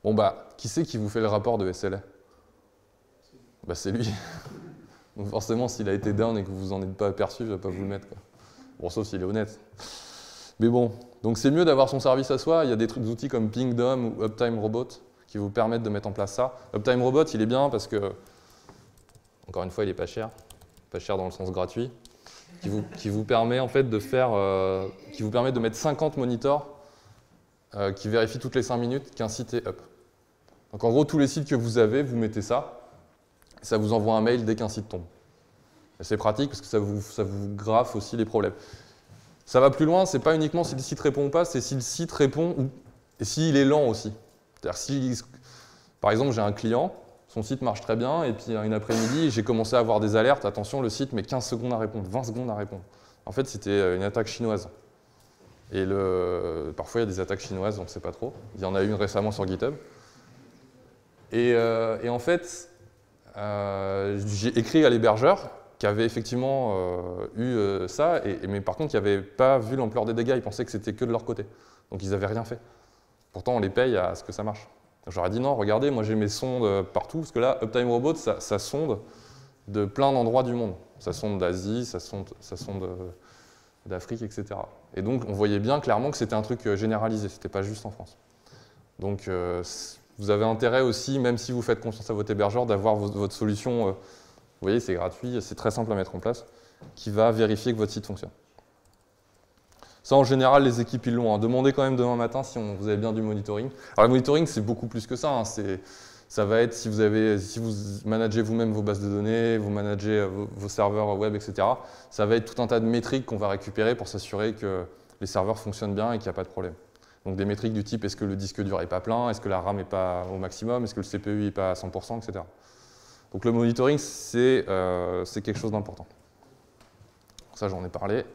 Bon bah, qui c'est qui vous fait le rapport de SLA? Bah c'est lui. Donc forcément, s'il a été down et que vous en êtes pas aperçu, il va pas vous le mettre, quoi. Bon, sauf s'il est honnête. Mais bon, donc c'est mieux d'avoir son service à soi. Il y a des outils comme Pingdom ou Uptime Robot qui vous permettent de mettre en place ça. Uptime Robot, il est bien parce que, encore une fois, il est pas cher dans le sens gratuit, qui vous permet en fait de faire, qui vous permet de mettre 50 monitors qui vérifient toutes les 5 minutes qu'un site est up. Donc en gros, tous les sites que vous avez, vous mettez ça. Ça vous envoie un mail dès qu'un site tombe. C'est pratique parce que ça vous graffe aussi les problèmes. Ça va plus loin, c'est pas uniquement si le site répond ou pas, c'est si le site répond et s'il est lent aussi. C'est-à-dire si, par exemple, j'ai un client, son site marche très bien, et puis une après-midi, j'ai commencé à avoir des alertes, attention, le site met 15 secondes à répondre, 20 secondes à répondre. En fait, c'était une attaque chinoise. Et parfois, il y a des attaques chinoises, on ne sait pas trop. Il y en a une récemment sur GitHub. Et en fait, j'ai écrit à l'hébergeur qui avait effectivement eu ça, mais par contre qui n'avait pas vu l'ampleur des dégâts, ils pensaient que c'était que de leur côté. Donc ils n'avaient rien fait. Pourtant on les paye à ce que ça marche. Donc, j'aurais dit non, regardez, moi j'ai mes sondes partout, parce que là, Uptime Robot, ça sonde de plein d'endroits du monde. Ça sonde d'Asie, ça sonde d'Afrique, etc. Et donc on voyait bien clairement que c'était un truc généralisé, c'était pas juste en France. Donc vous avez intérêt aussi, même si vous faites confiance à votre hébergeur, d'avoir votre solution, vous voyez, c'est gratuit, c'est très simple à mettre en place, qui va vérifier que votre site fonctionne. Ça, en général, les équipes, ils l'ont. Demandez quand même demain matin si vous avez bien du monitoring. Alors, le monitoring, c'est beaucoup plus que ça. Hein. Ça va être si vous managez vous-même vos bases de données, vous managez vos serveurs web, etc. Ça va être tout un tas de métriques qu'on va récupérer pour s'assurer que les serveurs fonctionnent bien et qu'il n'y a pas de problème. Donc des métriques du type est-ce que le disque dur n'est pas plein, est-ce que la RAM n'est pas au maximum, est-ce que le CPU n'est pas à 100%, etc. Donc le monitoring, c'est quelque chose d'important. Ça, j'en ai parlé.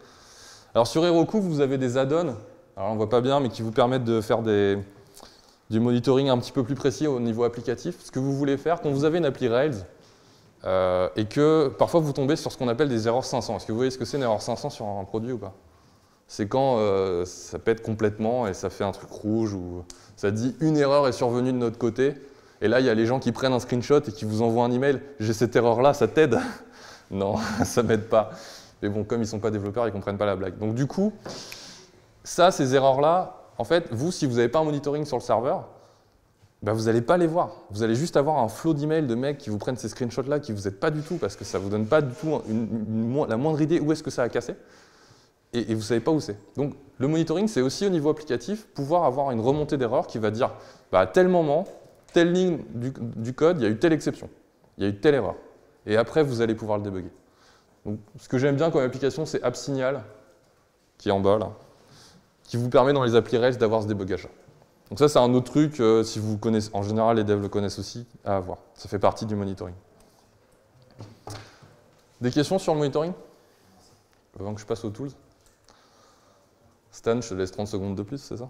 Alors sur Heroku, vous avez des add-ons, alors on ne voit pas bien, mais qui vous permettent de faire du monitoring un petit peu plus précis au niveau applicatif. Ce que vous voulez faire, quand vous avez une appli Rails, et que parfois vous tombez sur ce qu'on appelle des erreurs 500. Est-ce que vous voyez ce que c'est une erreur 500 sur un produit ou pas? C'est quand ça pète complètement et ça fait un truc rouge ou ça dit une erreur est survenue de notre côté. Et là, il y a les gens qui prennent un screenshot et qui vous envoient un email. J'ai cette erreur-là, ça t'aide? Non, ça m'aide pas. Mais bon, comme ils ne sont pas développeurs, ils ne comprennent pas la blague. Donc du coup, ces erreurs-là, en fait, vous, si vous n'avez pas un monitoring sur le serveur, ben, vous n'allez pas les voir. Vous allez juste avoir un flot d'emails de mecs qui vous prennent ces screenshots-là qui ne vous aident pas du tout parce que ça ne vous donne pas du tout la moindre idée où est-ce que ça a cassé. Et vous ne savez pas où c'est. Donc le monitoring, c'est aussi au niveau applicatif, pouvoir avoir une remontée d'erreurs qui va dire bah, à tel moment, telle ligne du code, il y a eu telle exception, il y a eu telle erreur. Et après, vous allez pouvoir le débugger. Donc, ce que j'aime bien comme application, c'est AppSignal, qui est en bas là, qui vous permet dans les applis Rails d'avoir ce débugage. Donc ça, c'est un autre truc, si vous connaissez, en général, les devs le connaissent aussi, à avoir. Ça fait partie du monitoring. Des questions sur le monitoring? Avant que je passe aux tools. Stan, je te laisse 30 secondes de plus, c'est ça?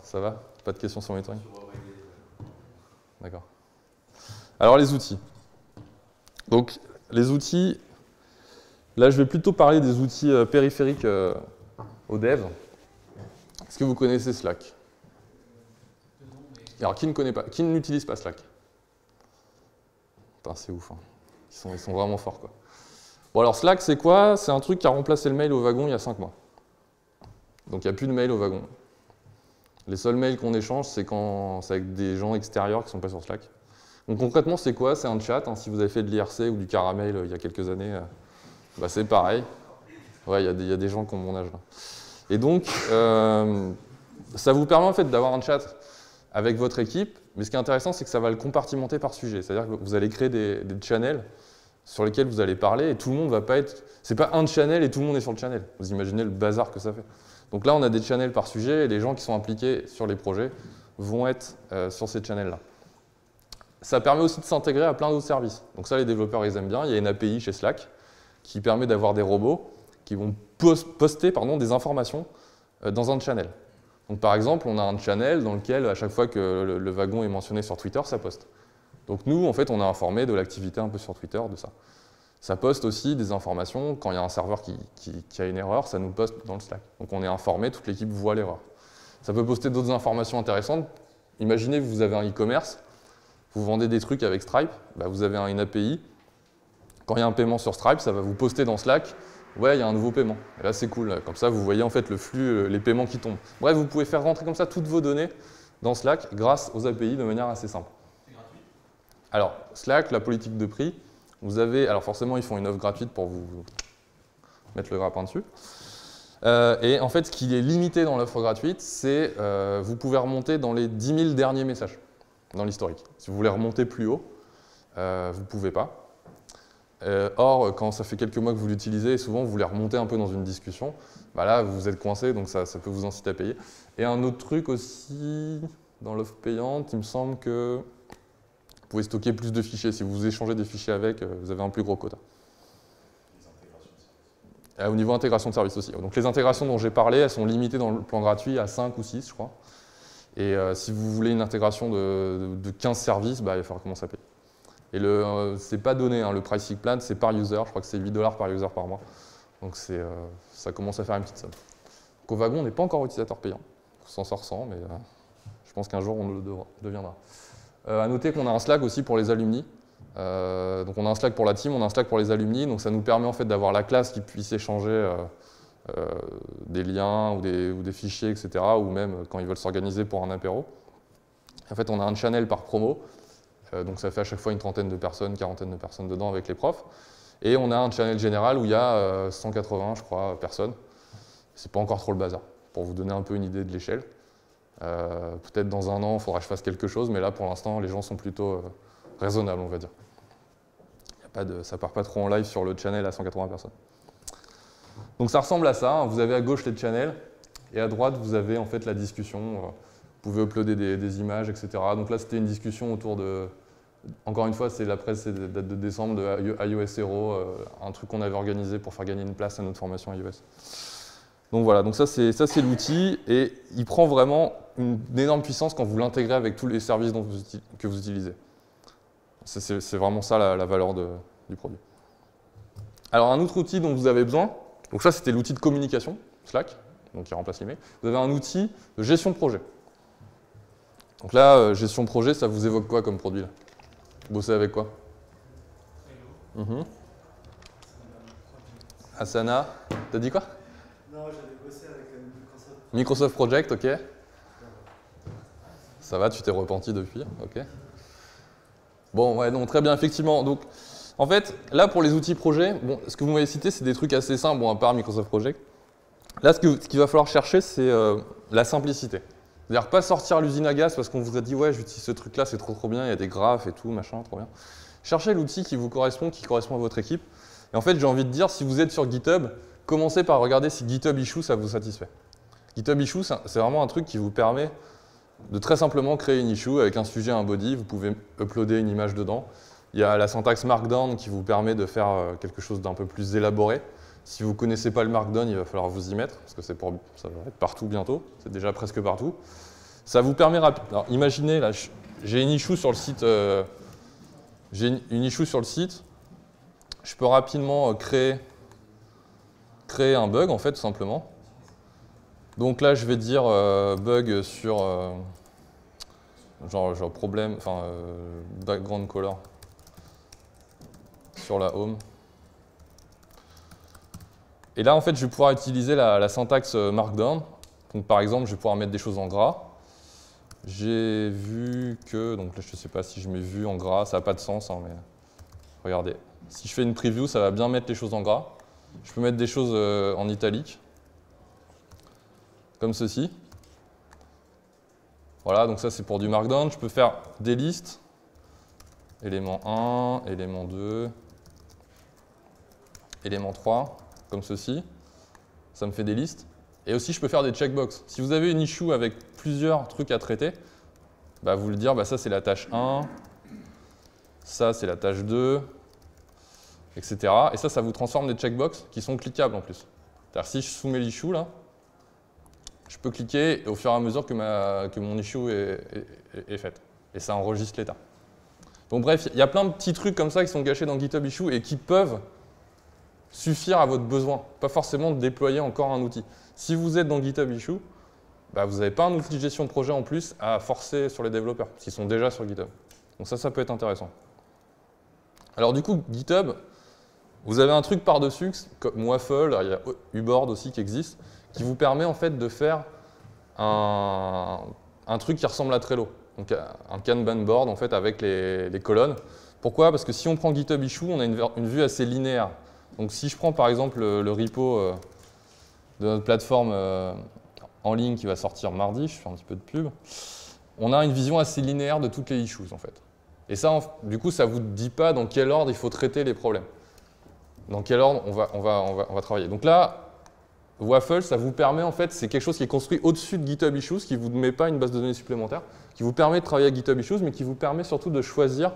Ça va? Pas de questions sur le monitoring? D'accord. Alors les outils. Donc les outils, Là, je vais plutôt parler des outils périphériques aux devs. Est-ce que vous connaissez Slack? Alors, qui n'utilise pas Slack? Putain, c'est ouf, hein. Ils sont vraiment forts, quoi. Bon, alors Slack, c'est quoi? C'est un truc qui a remplacé le mail au wagon il y a 5 mois. Donc, il n'y a plus de mail au wagon. Les seuls mails qu'on échange, c'est avec des gens extérieurs qui ne sont pas sur Slack. Donc, concrètement, c'est quoi? C'est un chat. Hein. Si vous avez fait de l'IRC ou du Caramel il y a quelques années, bah, c'est pareil. Ouais, il y a des gens qui ont mon âge, là. Et donc, ça vous permet en fait d'avoir un chat avec votre équipe, mais ce qui est intéressant, c'est que ça va le compartimenter par sujet. C'est-à-dire que vous allez créer des channels sur lesquels vous allez parler, et tout le monde va pas être... C'est pas un channel et tout le monde est sur le channel. Vous imaginez le bazar que ça fait. Donc là, on a des channels par sujet, et les gens qui sont impliqués sur les projets vont être sur ces channels-là. Ça permet aussi de s'intégrer à plein d'autres services. Donc ça, les développeurs, ils aiment bien. Il y a une API chez Slack qui permet d'avoir des robots qui vont poster des informations dans un channel. Donc par exemple, on a un channel dans lequel, à chaque fois que le wagon est mentionné sur Twitter, ça poste. Donc nous, en fait, on est informé de l'activité un peu sur Twitter, de ça. Ça poste aussi des informations, quand il y a un serveur qui a une erreur, ça nous poste dans le Slack. Donc on est informé, toute l'équipe voit l'erreur. Ça peut poster d'autres informations intéressantes. Imaginez que vous avez un e-commerce, vous vendez des trucs avec Stripe, bah vous avez une API. Quand il y a un paiement sur Stripe, ça va vous poster dans Slack. Ouais, il y a un nouveau paiement. Et là, c'est cool. Comme ça, vous voyez en fait le flux, les paiements qui tombent. Bref, vous pouvez faire rentrer comme ça toutes vos données dans Slack grâce aux API de manière assez simple. C'est gratuit? Alors, Slack, la politique de prix, vous avez... Alors forcément, ils font une offre gratuite pour vous mettre le grappin dessus. Et en fait, ce qui est limité dans l'offre gratuite, c'est vous pouvez remonter dans les 10 000 derniers messages dans l'historique. Si vous voulez remonter plus haut, vous ne pouvez pas. Or, quand ça fait quelques mois que vous l'utilisez, et souvent vous voulez remonter un peu dans une discussion, bah là vous êtes coincé, donc ça peut vous inciter à payer. Et un autre truc aussi, dans l'offre payante, il me semble que vous pouvez stocker plus de fichiers. Si vous échangez des fichiers avec, vous avez un plus gros quota. Au niveau intégration de services aussi. Donc les intégrations dont j'ai parlé, elles sont limitées dans le plan gratuit à 5 ou 6, je crois. Et si vous voulez une intégration de 15 services, bah, il va falloir commencer à payer. Et c'est pas donné, hein, le pricing plan, c'est par user, je crois que c'est 8 $ par user par mois. Donc ça commence à faire une petite somme. Donc au wagon, on n'est pas encore utilisateur payant. On s'en sort sans, mais je pense qu'un jour on le deviendra. À noter qu'on a un Slack aussi pour les alumni. Donc on a un Slack pour la team, on a un Slack pour les alumni, donc ça nous permet en fait d'avoir la classe qui puisse échanger des liens ou des fichiers, etc. Ou même quand ils veulent s'organiser pour un apéro. En fait, on a un channel par promo. Donc ça fait à chaque fois une trentaine de personnes, quarantaine de personnes dedans avec les profs. Et on a un channel général où il y a 180, je crois, personnes. C'est pas encore trop le bazar, pour vous donner un peu une idée de l'échelle. Peut-être dans un an, il faudra que je fasse quelque chose, mais là, pour l'instant, les gens sont plutôt raisonnables, on va dire. Ça part pas trop en live sur le channel à 180 personnes. Donc ça ressemble à ça. Hein. Vous avez à gauche les channels, et à droite, vous avez en fait la discussion. Vous pouvez uploader des images, etc. Donc là, c'était une discussion autour de... Encore une fois, c'est la presse, c'est date de décembre de iOS Hero, un truc qu'on avait organisé pour faire gagner une place à notre formation iOS. Donc voilà, donc ça c'est l'outil, et il prend vraiment une énorme puissance quand vous l'intégrez avec tous les services que vous utilisez. C'est vraiment ça la valeur du produit. Alors un autre outil dont vous avez besoin, donc ça c'était l'outil de communication, Slack, donc qui remplace l'email. Vous avez un outil de gestion de projet. Donc là, gestion de projet, ça vous évoque quoi comme produit là? Vous bossez avec quoi? Asana. T'as dit quoi? Non, j'avais bossé avec Microsoft. Microsoft Project, ok. Ça va, tu t'es repenti depuis, ok. Bon, ouais, donc très bien, effectivement. Donc, en fait, là, pour les outils projet, bon, ce que vous m'avez cité, c'est des trucs assez simples, bon, à part Microsoft Project. Là, ce qu'il va falloir chercher, c'est la simplicité. C'est-à-dire pas sortir l'usine à gaz parce qu'on vous a dit « ouais, j'utilise ce truc-là, c'est trop bien, il y a des graphes et tout, machin, trop bien ». Cherchez l'outil qui vous correspond, qui correspond à votre équipe. Et en fait, j'ai envie de dire, si vous êtes sur GitHub, commencez par regarder si GitHub Issue, ça vous satisfait. GitHub Issue, c'est vraiment un truc qui vous permet de très simplement créer une issue avec un sujet, un body, vous pouvez uploader une image dedans. Il y a la syntaxe Markdown qui vous permet de faire quelque chose d'un peu plus élaboré. Si vous ne connaissez pas le Markdown, il va falloir vous y mettre, parce que ça va être partout bientôt, c'est déjà presque partout. Ça vous permet rapidement. Alors imaginez, là, j'ai une issue sur le site. Je peux rapidement créer créer un bug, en fait, tout simplement. Donc là, je vais dire bug sur genre problème, enfin background color sur la home. Et là, en fait, je vais pouvoir utiliser la syntaxe Markdown. Donc, par exemple, je vais pouvoir mettre des choses en gras. J'ai vu que, donc là, je ne sais pas si je mets vu en gras, ça n'a pas de sens, hein, mais regardez. Si je fais une preview, ça va bien mettre les choses en gras. Je peux mettre des choses en italique, comme ceci. Voilà, donc ça c'est pour du Markdown. Je peux faire des listes, élément 1, élément 2, élément 3, comme ceci. Ça me fait des listes. Et aussi, je peux faire des checkbox. Si vous avez une issue avec plusieurs trucs à traiter, bah, vous le dire, bah, ça c'est la tâche 1, ça c'est la tâche 2, etc. Et ça vous transforme des checkbox qui sont cliquables en plus. C'est-à-dire si je soumets l'issue là, je peux cliquer au fur et à mesure que mon issue est faite. Et ça enregistre l'état. Donc bref, il y a plein de petits trucs comme ça qui sont cachés dans GitHub Issue et qui peuvent suffire à votre besoin. Pas forcément de déployer encore un outil. Si vous êtes dans GitHub Issue, bah vous n'avez pas un outil de gestion de projet en plus à forcer sur les développeurs, parce qu'ils sont déjà sur GitHub. Donc ça peut être intéressant. Alors du coup, GitHub, vous avez un truc par-dessus, comme Waffle, il y a uBoard aussi qui existe, qui vous permet en fait de faire un truc qui ressemble à Trello. Donc un Kanban board en fait avec les colonnes. Pourquoi? Parce que si on prend GitHub Issue, on a une vue assez linéaire. Donc si je prends par exemple le repo de notre plateforme en ligne qui va sortir mardi, je fais un petit peu de pub, on a une vision assez linéaire de toutes les issues en fait. Et ça, du coup, ça ne vous dit pas dans quel ordre il faut traiter les problèmes. Dans quel ordre on va travailler. Donc là, Waffle, ça vous permet en fait, c'est quelque chose qui est construit au-dessus de GitHub Issues, qui ne vous met pas une base de données supplémentaire, qui vous permet de travailler avec GitHub Issues, mais qui vous permet surtout de choisir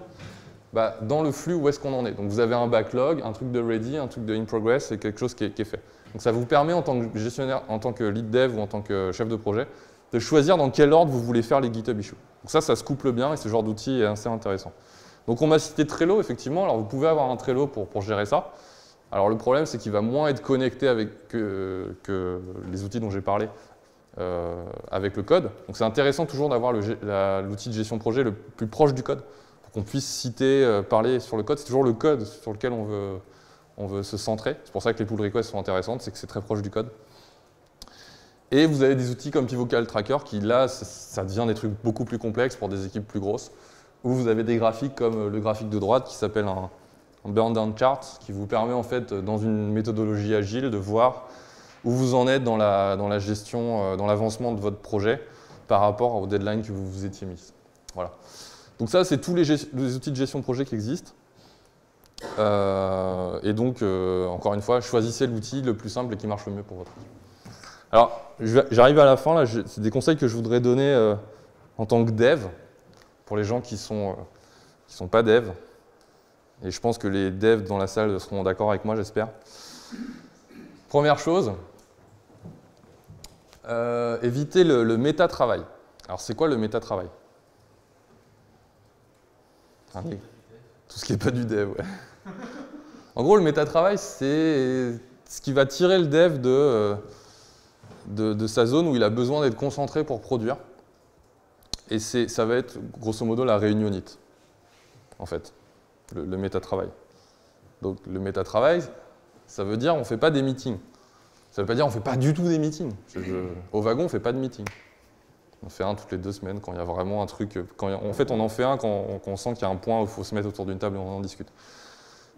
dans le flux où est-ce qu'on en est. Donc vous avez un backlog, un truc de ready, un truc de in progress, c'est quelque chose qui est fait. Donc ça vous permet en tant que gestionnaire, en tant que lead dev ou en tant que chef de projet, de choisir dans quel ordre vous voulez faire les GitHub Issues. Donc ça se couple bien et ce genre d'outil est assez intéressant. Donc on m'a cité Trello, effectivement. Alors vous pouvez avoir un Trello pour gérer ça. Alors le problème, c'est qu'il va moins être connecté avec que les outils dont j'ai parlé avec le code. Donc c'est intéressant toujours d'avoir l'outil de gestion de projet le plus proche du code pour qu'on puisse citer, parler sur le code. C'est toujours le code sur lequel on veut se centrer. C'est pour ça que les pull requests sont intéressantes, c'est que c'est très proche du code. Et vous avez des outils comme Pivotal Tracker qui, là, ça devient des trucs beaucoup plus complexes pour des équipes plus grosses, où vous avez des graphiques comme le graphique de droite qui s'appelle un burn down chart, qui vous permet en fait, dans une méthodologie agile, de voir où vous en êtes dans la gestion, dans l'avancement de votre projet par rapport aux deadlines que vous vous étiez mis. Voilà. Donc ça, c'est tous les outils de gestion de projet qui existent. Et donc, encore une fois, choisissez l'outil le plus simple et qui marche le mieux pour votre équipe. Alors, j'arrive à la fin, là, c'est des conseils que je voudrais donner en tant que dev, pour les gens qui sont pas dev. Et je pense que les devs dans la salle seront d'accord avec moi, j'espère. Première chose, évitez le méta-travail. Alors, c'est quoi le méta-travail? Tout ce qui n'est pas du dev, ouais. En gros, le méta-travail, c'est ce qui va tirer le dev de sa zone où il a besoin d'être concentré pour produire. Et ça va être, grosso modo, la réunionite, en fait, le méta-travail. Donc, le méta-travail, ça veut dire on ne fait pas des meetings. Ça ne veut pas dire on ne fait pas du tout des meetings. Au wagon, on ne fait pas de meetings. On fait un toutes les 2 semaines quand il y a vraiment un truc. En fait, on en fait un quand on sent qu'il y a un point où il faut se mettre autour d'une table et on en discute.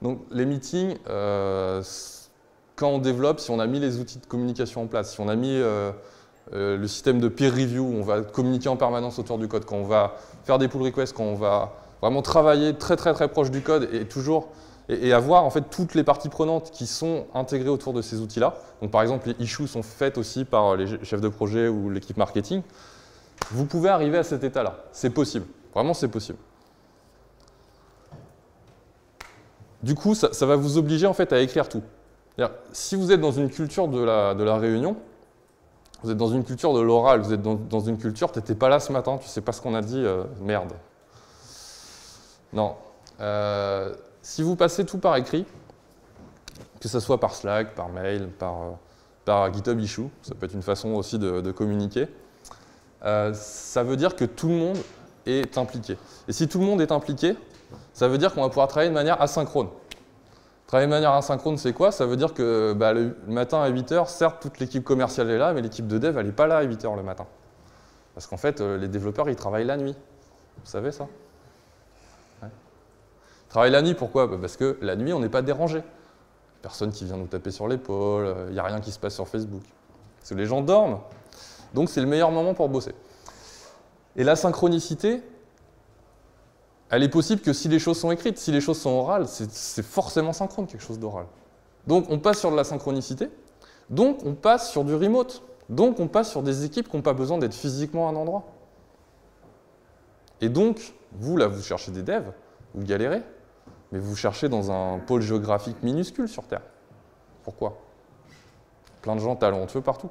Donc, les meetings, quand on développe, si on a mis les outils de communication en place, si on a mis le système de peer review, où on va communiquer en permanence autour du code, quand on va faire des pull requests, quand on va vraiment travailler très très très proche du code et avoir en fait toutes les parties prenantes qui sont intégrées autour de ces outils-là. Donc par exemple, les issues sont faites aussi par les chefs de projet ou l'équipe marketing. Vous pouvez arriver à cet état-là. C'est possible. Vraiment, c'est possible. Du coup, ça va vous obliger en fait à écrire tout. Si vous êtes dans une culture de la réunion, vous êtes dans une culture de l'oral, vous êtes dans une culture, tu n'étais pas là ce matin, tu ne sais pas ce qu'on a dit, merde. Non. Si vous passez tout par écrit, que ce soit par Slack, par mail, par GitHub Issue, ça peut être une façon aussi de communiquer. Ça veut dire que tout le monde est impliqué. Et si tout le monde est impliqué, ça veut dire qu'on va pouvoir travailler de manière asynchrone. Travailler de manière asynchrone, c'est quoi? Ça veut dire que le matin à 8 h, certes, toute l'équipe commerciale est là, mais l'équipe de dev, elle n'est pas là à 8 h le matin. Parce qu'en fait, les développeurs, ils travaillent la nuit. Vous savez ça? Ouais. Ils travaillent la nuit, pourquoi? Parce que la nuit, on n'est pas dérangé. Personne qui vient nous taper sur l'épaule, il n'y a rien qui se passe sur Facebook. Parce que les gens dorment. Donc, c'est le meilleur moment pour bosser. Et la synchronicité, elle est possible que si les choses sont écrites. Si les choses sont orales, c'est forcément synchrone, quelque chose d'oral. Donc, on passe sur de la synchronicité. Donc, on passe sur du remote. Donc, on passe sur des équipes qui n'ont pas besoin d'être physiquement à un endroit. Et donc, vous, là, vous cherchez des devs, vous galérez, mais vous cherchez dans un pôle géographique minuscule sur Terre. Pourquoi? Plein de gens talentueux partout.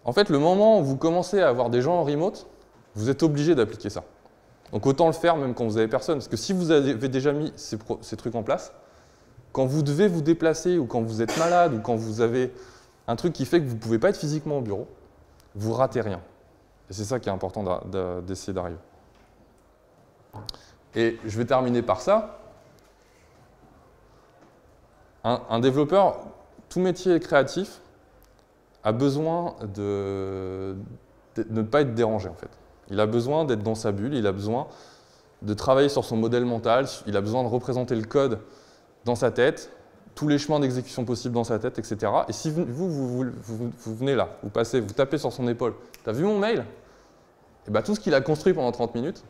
En fait, le moment où vous commencez à avoir des gens en remote, vous êtes obligé d'appliquer ça. Donc autant le faire même quand vous n'avez personne. Parce que si vous avez déjà mis ces trucs en place, quand vous devez vous déplacer ou quand vous êtes malade ou quand vous avez un truc qui fait que vous ne pouvez pas être physiquement au bureau, vous ratez rien. Et c'est ça qui est important d'essayer d'arriver. Et je vais terminer par ça. Un développeur, tout métier créatif, a besoin de ne pas être dérangé en fait. Il a besoin d'être dans sa bulle, il a besoin de travailler sur son modèle mental, il a besoin de représenter le code dans sa tête, tous les chemins d'exécution possibles dans sa tête, etc. Et si vous venez là, vous passez, vous tapez sur son épaule, « T'as vu mon mail ?» Et bien tout ce qu'il a construit pendant 30 minutes,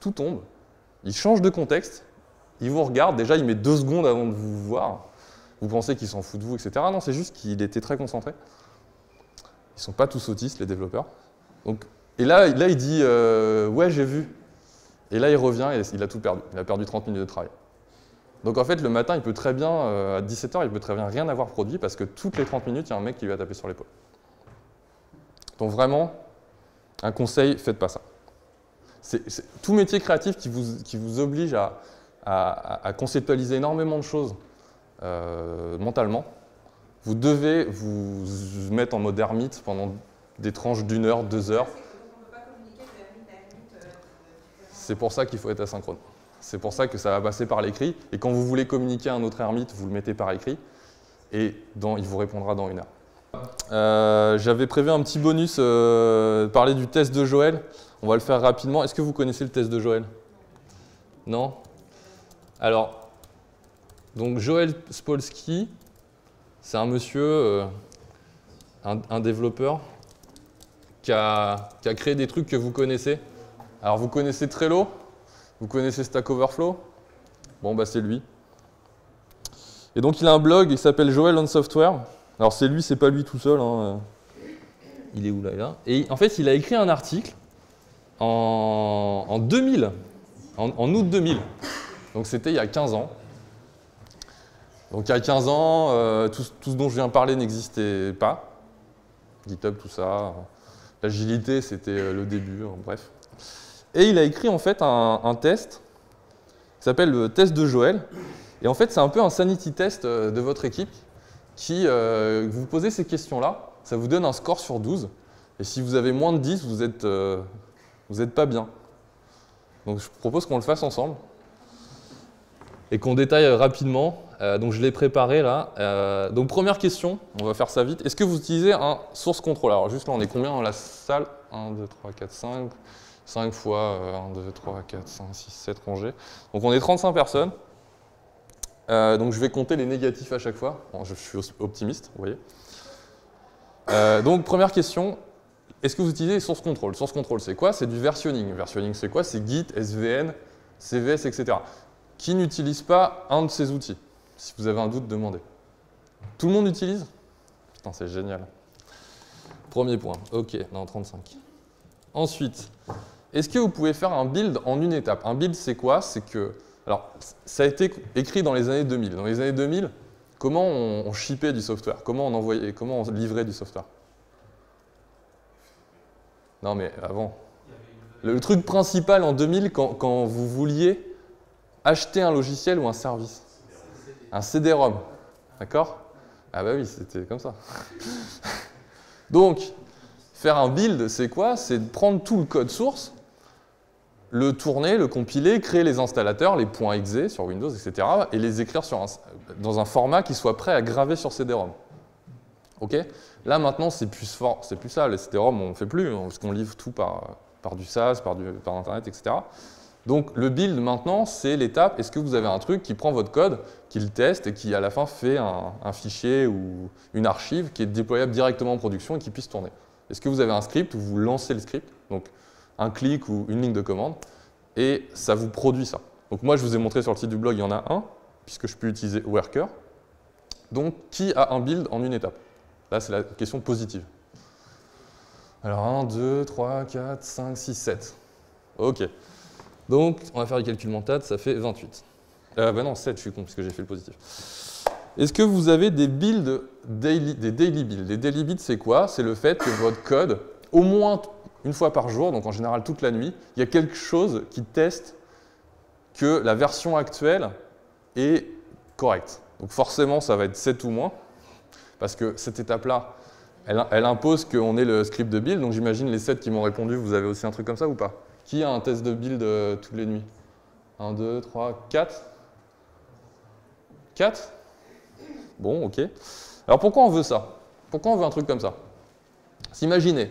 tout tombe. Il change de contexte, il vous regarde, déjà il met 2 secondes avant de vous voir, vous pensez qu'il s'en fout de vous, etc. Non, c'est juste qu'il était très concentré. Ils ne sont pas tous autistes, les développeurs. Donc, et là, il dit ouais, j'ai vu. Et là, il revient et il a tout perdu. Il a perdu 30 minutes de travail. Donc en fait, le matin, il peut très bien, à 17 h, il peut très bien rien avoir produit parce que toutes les 30 minutes, il y a un mec qui lui a tapé sur l'épaule. Donc vraiment, un conseil, faites pas ça. C'est tout métier créatif qui vous oblige à conceptualiser énormément de choses mentalement. Vous devez vous mettre en mode ermite pendant des tranches d'1 heure, 2 heures. C'est pour ça qu'il faut être asynchrone. C'est pour ça que ça va passer par l'écrit. Et quand vous voulez communiquer à un autre ermite, vous le mettez par écrit. Et il vous répondra dans 1 heure. J'avais prévu un petit bonus, parler du test de Joël. On va le faire rapidement. Est-ce que vous connaissez le test de Joël? Non? Alors, donc Joël Spolsky, c'est un monsieur, un développeur, qui a créé des trucs que vous connaissez. Alors, vous connaissez Trello? Vous connaissez Stack Overflow? Bon, bah c'est lui. Et donc, il a un blog, il s'appelle Joel on Software. Alors, c'est lui, c'est pas lui tout seul. Hein. Il est où là, Et en fait, il a écrit un article en 2000, en août 2000. Donc, c'était il y a 15 ans. Donc, il y a 15 ans, tout ce dont je viens de parler n'existait pas. GitHub, tout ça. L'agilité, c'était le début, bref. Et il a écrit en fait un test qui s'appelle le test de Joël. Et en fait, c'est un peu un sanity test de votre équipe qui, vous posez ces questions-là, ça vous donne un score sur 12. Et si vous avez moins de 10, vous êtes pas bien. Donc je propose qu'on le fasse ensemble et qu'on détaille rapidement. Donc je l'ai préparé là. Donc première question, on va faire ça vite. Est-ce que vous utilisez un source control? Alors juste là, on est combien dans la salle? 1, 2, 3, 4, 5. 5 fois 1, 2, 3, 4, 5, 6, 7 rangées. Donc on est 35 personnes. Donc je vais compter les négatifs à chaque fois. Bon, je suis optimiste, vous voyez. Donc première question, est-ce que vous utilisez source control? Source control, c'est quoi? C'est du versionning. Versionning, c'est quoi? C'est Git, SVN, CVS, etc. Qui n'utilise pas un de ces outils? Si vous avez un doute, demandez. Tout le monde utilise? Putain, c'est génial. Premier point. Ok, non, 35. Ensuite, est-ce que vous pouvez faire un build en une étape? Un build, c'est quoi? C'est que, alors, ça a été écrit dans les années 2000. Dans les années 2000, comment on shippait du software? Comment on livrait du software? Non, mais avant. Le truc principal en 2000, quand vous vouliez acheter un logiciel ou un service. Un CD-ROM. D'accord? Ah bah oui, c'était comme ça. Donc, faire un build, c'est quoi? C'est de prendre tout le code source, le tourner, le compiler, créer les installateurs, les .exe sur Windows, etc. et les écrire dans un format qui soit prêt à graver sur CD-ROM. Ok? Là, maintenant, c'est plus ça. Les CD-ROM, on ne fait plus, parce qu'on livre tout par du SaaS, par Internet, etc. Donc, le build, maintenant, c'est l'étape. Est-ce que vous avez un truc qui prend votre code, qui le teste et qui, à la fin, fait un fichier ou une archive qui est déployable directement en production et qui puisse tourner? Est-ce que vous avez un script où vous lancez le script, donc un clic ou une ligne de commande, et ça vous produit ça? Donc, moi, je vous ai montré sur le site du blog, il y en a un, puisque je peux utiliser Worker. Donc, qui a un build en une étape? Là, c'est la question positive. Alors, 1, 2, 3, 4, 5, 6, 7. OK. Donc, on va faire les calculs mentaux, ça fait 28. Ben non, 7, je suis con, puisque j'ai fait le positif. Est-ce que vous avez des builds, des daily builds? Les daily builds, c'est quoi? C'est le fait que votre code, au moins une fois par jour, donc en général toute la nuit, il y a quelque chose qui teste que la version actuelle est correcte. Donc forcément, ça va être 7 ou moins, parce que cette étape-là, elle impose qu'on ait le script de build. Donc j'imagine les 7 qui m'ont répondu, vous avez aussi un truc comme ça ou pas? Qui a un test de build toutes les nuits? 1, 2, 3, 4? 4? Bon, ok. Alors pourquoi on veut ça? Pourquoi on veut un truc comme ça? Imaginez,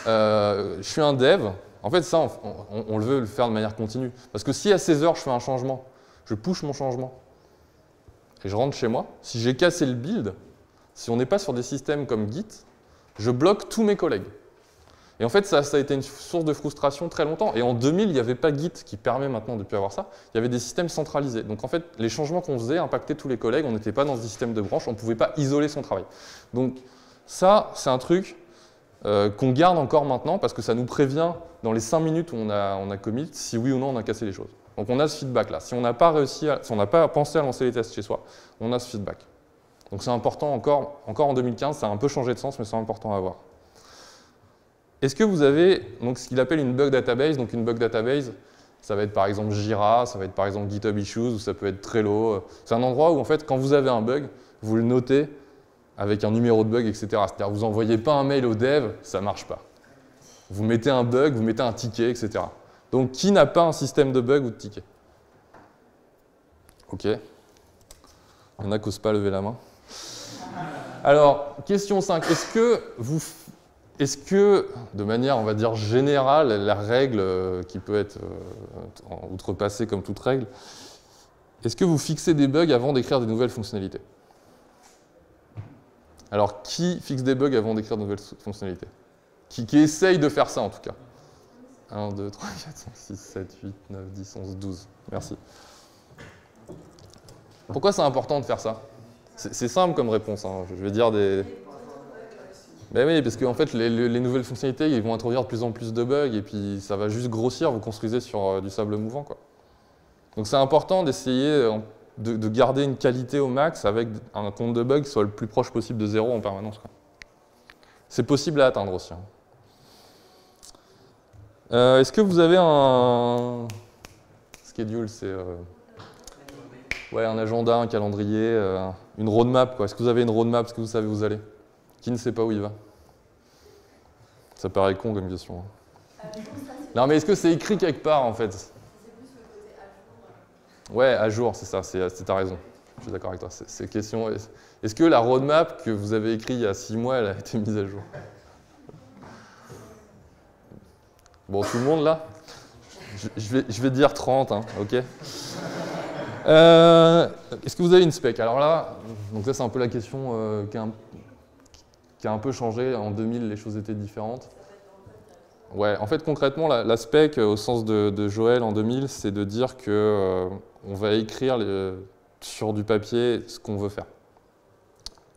je suis un dev. En fait, ça, on veut le faire de manière continue. Parce que si à 16 heures, je fais un changement, je push mon changement, et je rentre chez moi, si j'ai cassé le build, si on n'est pas sur des systèmes comme Git, je bloque tous mes collègues. Et en fait, ça a été une source de frustration très longtemps. Et en 2000, il n'y avait pas Git qui permet maintenant de ne plus avoir ça. Il y avait des systèmes centralisés. Donc en fait, les changements qu'on faisait impactaient tous les collègues. On n'était pas dans des systèmes de branches. On ne pouvait pas isoler son travail. Donc ça, c'est un truc qu'on garde encore maintenant parce que ça nous prévient dans les 5 minutes où on a commit si oui ou non on a cassé les choses. Donc on a ce feedback-là. Si on n'a pas si on n'a pas pensé à lancer les tests chez soi, on a ce feedback. Donc c'est important encore en 2015. Ça a un peu changé de sens, mais c'est important à avoir. Est-ce que vous avez donc, ce qu'il appelle une bug database? Donc une bug database, ça va être par exemple Jira, ça va être par exemple GitHub Issues, ou ça peut être Trello. C'est un endroit où en fait, quand vous avez un bug, vous le notez avec un numéro de bug, etc. C'est-à-dire vous n'envoyez pas un mail au dev, ça ne marche pas. Vous mettez un bug, vous mettez un ticket, etc. Donc qui n'a pas un système de bug ou de ticket? Ok. Il y en a qui n'osent pas lever la main. Alors, question 5. Est-ce que, de manière, on va dire, générale, la règle qui peut être outrepassée comme toute règle, est-ce que vous fixez des bugs avant d'écrire des nouvelles fonctionnalités? Alors, qui fixe des bugs avant d'écrire de nouvelles fonctionnalités? Qui essaye de faire ça, en tout cas? 1, 2, 3, 4, 5, 6, 7, 8, 9, 10, 11, 12. Merci. Pourquoi c'est important de faire ça? C'est simple comme réponse, hein. Je vais dire des... Ben oui, parce qu'en fait, les nouvelles fonctionnalités, ils vont introduire de plus en plus de bugs, et puis ça va juste grossir, vous construisez sur du sable mouvant, quoi. Donc c'est important d'essayer de garder une qualité au max avec un compte de bugs qui soit le plus proche possible de 0 en permanence, quoi. C'est possible à atteindre aussi, hein. Est-ce que vous avez un schedule? C'est ouais, un agenda, un calendrier, une roadmap, quoi. Est-ce que vous avez une roadmap? Est-ce que vous savez où vous allez? Qui ne sait pas où il va? Ça paraît con comme question. Non, mais est-ce que c'est écrit quelque part, en fait? Ouais, à jour, c'est ça, t'as raison. Je suis d'accord avec toi. C'est question. Est-ce que la roadmap que vous avez écrite il y a 6 mois, elle a été mise à jour? Bon, tout le monde, là? Je vais dire 30, hein, ok? Est-ce que vous avez une spec? Alors là, donc ça, c'est un peu la question qui a un peu changé. En 2000, les choses étaient différentes. Ouais, en fait, concrètement, la spec, au sens de Joël en 2000, c'est de dire qu'on va écrire sur du papier ce qu'on veut faire.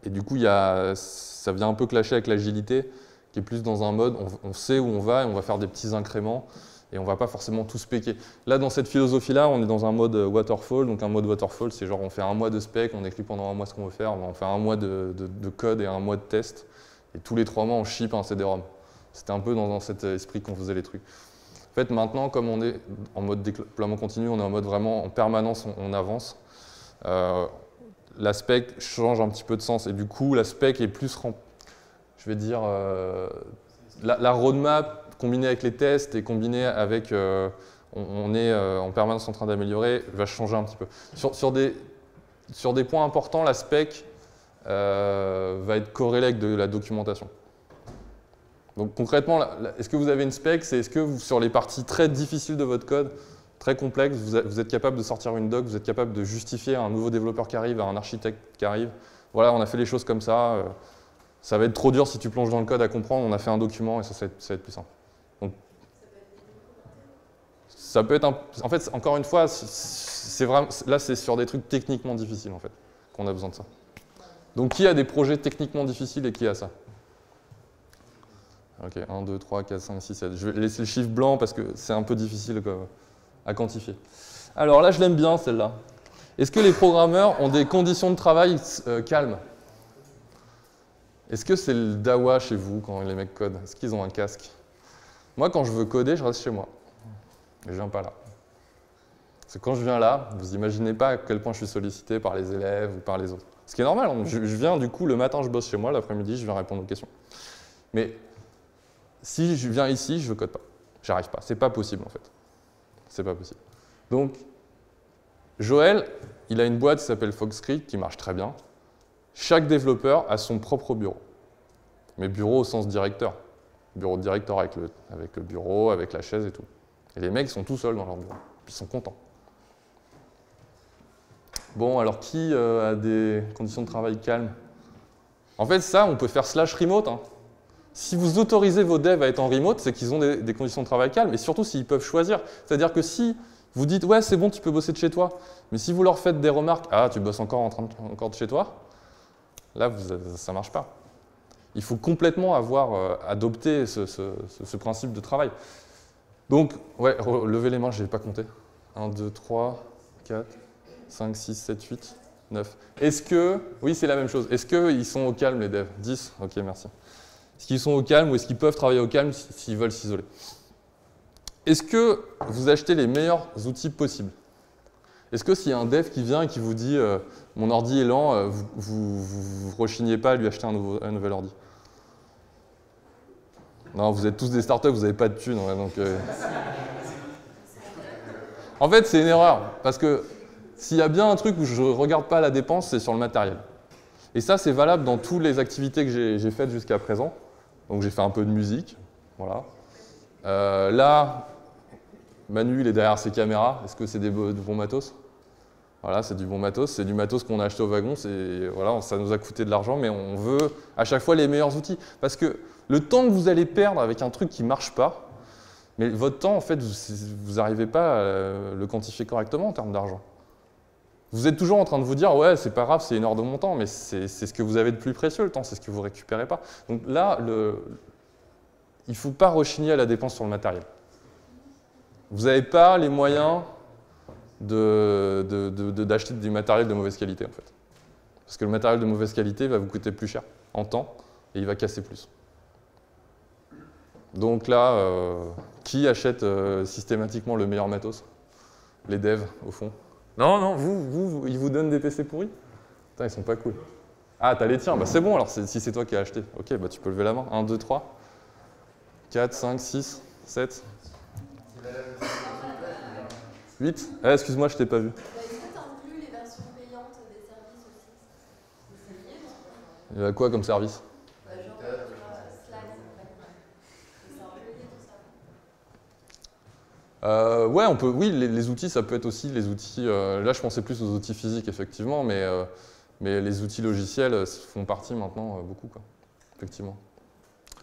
Et du coup, ça vient un peu clasher avec l'agilité, qui est plus dans un mode, on sait où on va et on va faire des petits incréments, et on ne va pas forcément tout spéquer. Là, dans cette philosophie-là, on est dans un mode waterfall. Donc un mode waterfall, c'est genre on fait un mois de spec, on écrit pendant un mois ce qu'on veut faire, on fait un mois de code et un mois de test, et tous les 3 mois, on ship un CD-ROM. C'était un peu dans cet esprit qu'on faisait les trucs. En fait, maintenant, comme on est en mode déploiement continu, on est en mode vraiment en permanence, on avance. la spec change un petit peu de sens. Et du coup, la spec est plus, je vais dire, la roadmap combinée avec les tests et combinée avec, on est en permanence en train d'améliorer, va changer un petit peu. Sur des points importants, la spec va être corrélée avec de la documentation. Donc concrètement, est-ce que vous avez une spec? C'est est-ce que sur les parties très difficiles de votre code, très complexes, vous êtes capable de sortir une doc, vous êtes capable de justifier à un nouveau développeur qui arrive, à un architecte qui arrive. Voilà, on a fait les choses comme ça. Ça va être trop dur si tu plonges dans le code à comprendre. On a fait un document et ça va être plus simple. Donc, ça peut être en fait, encore une fois, là c'est sur des trucs techniquement difficiles en fait qu'on a besoin de ça. Donc qui a des projets techniquement difficiles et qui a ça? Ok, 1, 2, 3, 4, 5, 6, 7. Je vais laisser le chiffre blanc parce que c'est un peu difficile à quantifier. Alors là, je l'aime bien celle-là. Est-ce que les programmeurs ont des conditions de travail calmes? Est-ce que c'est le dawa chez vous quand les mecs codent? Est-ce qu'ils ont un casque? Moi, quand je veux coder, je reste chez moi. Et je ne viens pas là. Parce que quand je viens là, vous n'imaginez pas à quel point je suis sollicité par les élèves ou par les autres. Ce qui est normal, hein. Je viens du coup, le matin, je bosse chez moi, l'après-midi, je viens répondre aux questions. Mais si je viens ici, je ne code pas. J'arrive pas. C'est pas possible en fait. C'est pas possible. Donc, Joël, il a une boîte qui s'appelle Foxcreek qui marche très bien. Chaque développeur a son propre bureau. Mais bureau au sens directeur. Bureau de directeur avec le bureau, avec la chaise et tout. Et les mecs sont tout seuls dans leur bureau. Puis ils sont contents. Bon, alors qui a des conditions de travail calmes? En fait, ça, on peut faire /remote. Hein. Si vous autorisez vos devs à être en remote, c'est qu'ils ont des conditions de travail calmes, et surtout s'ils peuvent choisir. C'est-à-dire que si vous dites « ouais, c'est bon, tu peux bosser de chez toi », mais si vous leur faites des remarques « ah, tu bosses encore de chez toi », là, ça ne marche pas. Il faut complètement avoir adopté ce principe de travail. Donc, ouais, levez les mains, je n'ai pas compté. 1, 2, 3, 4, 5, 6, 7, 8, 9. Est-ce que, oui, c'est la même chose. Est-ce qu'ils sont au calme, les devs? 10? Ok, merci. Est-ce qu'ils sont au calme ou est-ce qu'ils peuvent travailler au calme s'ils veulent s'isoler? Est-ce que vous achetez les meilleurs outils possibles? Est-ce que s'il y a un dev qui vient et qui vous dit mon ordi est lent, vous rechignez pas à lui acheter un nouvel ordi? Non, vous êtes tous des startups, vous n'avez pas de thunes. Ouais, donc, En fait, c'est une erreur. Parce que s'il y a bien un truc où je ne regarde pas la dépense, c'est sur le matériel. Et ça, c'est valable dans toutes les activités que j'ai faites jusqu'à présent. Donc j'ai fait un peu de musique, voilà. Là, Manu, il est derrière ses caméras. Est-ce que c'est du bon matos? Voilà, c'est du bon matos. C'est du matos qu'on a acheté au wagon. Voilà, ça nous a coûté de l'argent, mais on veut à chaque fois les meilleurs outils. Parce que le temps que vous allez perdre avec un truc qui ne marche pas, mais votre temps, en fait, vous n'arrivez pas à le quantifier correctement en termes d'argent. Vous êtes toujours en train de vous dire « ouais, c'est pas grave, c'est une heure de mon temps », mais c'est ce que vous avez de plus précieux, le temps, c'est ce que vous ne récupérez pas. Donc là, il ne faut pas rechigner à la dépense sur le matériel. Vous n'avez pas les moyens d'acheter du matériel de mauvaise qualité, en fait. Parce que le matériel de mauvaise qualité va vous coûter plus cher en temps et il va casser plus. Donc là, qui achète systématiquement le meilleur matos? Les devs, au fond. Non, ils vous donnent des PC pourris? Putain, ils sont pas cool. Ah, t'as les tiens, bah c'est bon alors, si c'est toi qui as acheté. Ok, bah tu peux lever la main. 1, 2, 3, 4, 5, 6, 7, 8. Ah, excuse-moi, je t'ai pas vu. Est-ce que tu inclus les versions payantes des services aussi? C'est lié, non? Il y a quoi comme service? Genre Slack, c'est un peu lié tout ça. Ouais, on peut. Oui, les outils, ça peut être aussi les outils. Là, je pensais plus aux outils physiques, effectivement, mais les outils logiciels font partie maintenant beaucoup, quoi. Effectivement.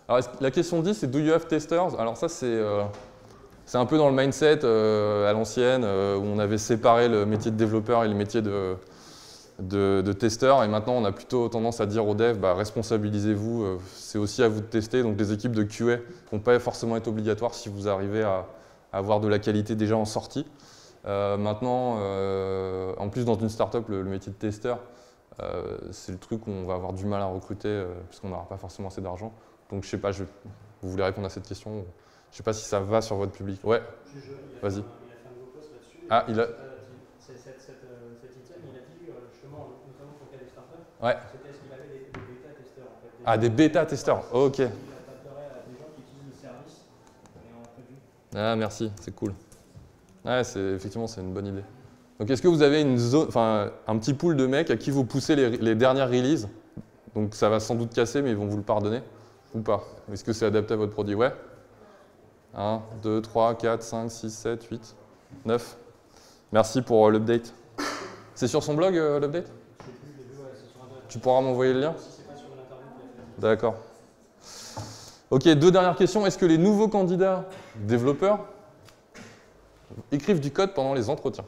Alors, la question 10, c'est Do you have testers? Alors ça, c'est un peu dans le mindset à l'ancienne, où on avait séparé le métier de développeur et le métier de testeur, et maintenant on a plutôt tendance à dire aux devs, bah, responsabilisez-vous, c'est aussi à vous de tester, donc les équipes de QA ne vont pas forcément être obligatoires si vous arrivez à avoir de la qualité déjà en sortie. Maintenant, en plus dans une startup, le métier de testeur, c'est le truc où on va avoir du mal à recruter, puisqu'on n'aura pas forcément assez d'argent. Donc je sais pas, vous voulez répondre à cette question? Je ne sais pas si ça va sur votre public. Ouais, vas-y. Il a fait un nouveau post là-dessus. Ah, il a... Cet item, il a dit justement notamment pour le cas des startups, Ouais. c'était est-ce qu'il avait des bêta-testeurs en fait. Ah, des bêta-testeurs, ok. Il adapterait à des gens qui utilisent le service et en produit. Ah, merci, c'est cool. Ouais, effectivement, c'est une bonne idée. Donc, est-ce que vous avez une zone, enfin, un petit pool de mecs à qui vous poussez les dernières releases? Donc, ça va sans doute casser, mais ils vont vous le pardonner ou pas? Est-ce que c'est adapté à votre produit? Ouais. 1, 2, 3, 4, 5, 6, 7, 8, 9. Merci pour l'update. C'est sur son blog, l'update? Tu pourras m'envoyer le lien? D'accord. Ok, deux dernières questions. Est-ce que les nouveaux candidats développeurs écrivent du code pendant les entretiens?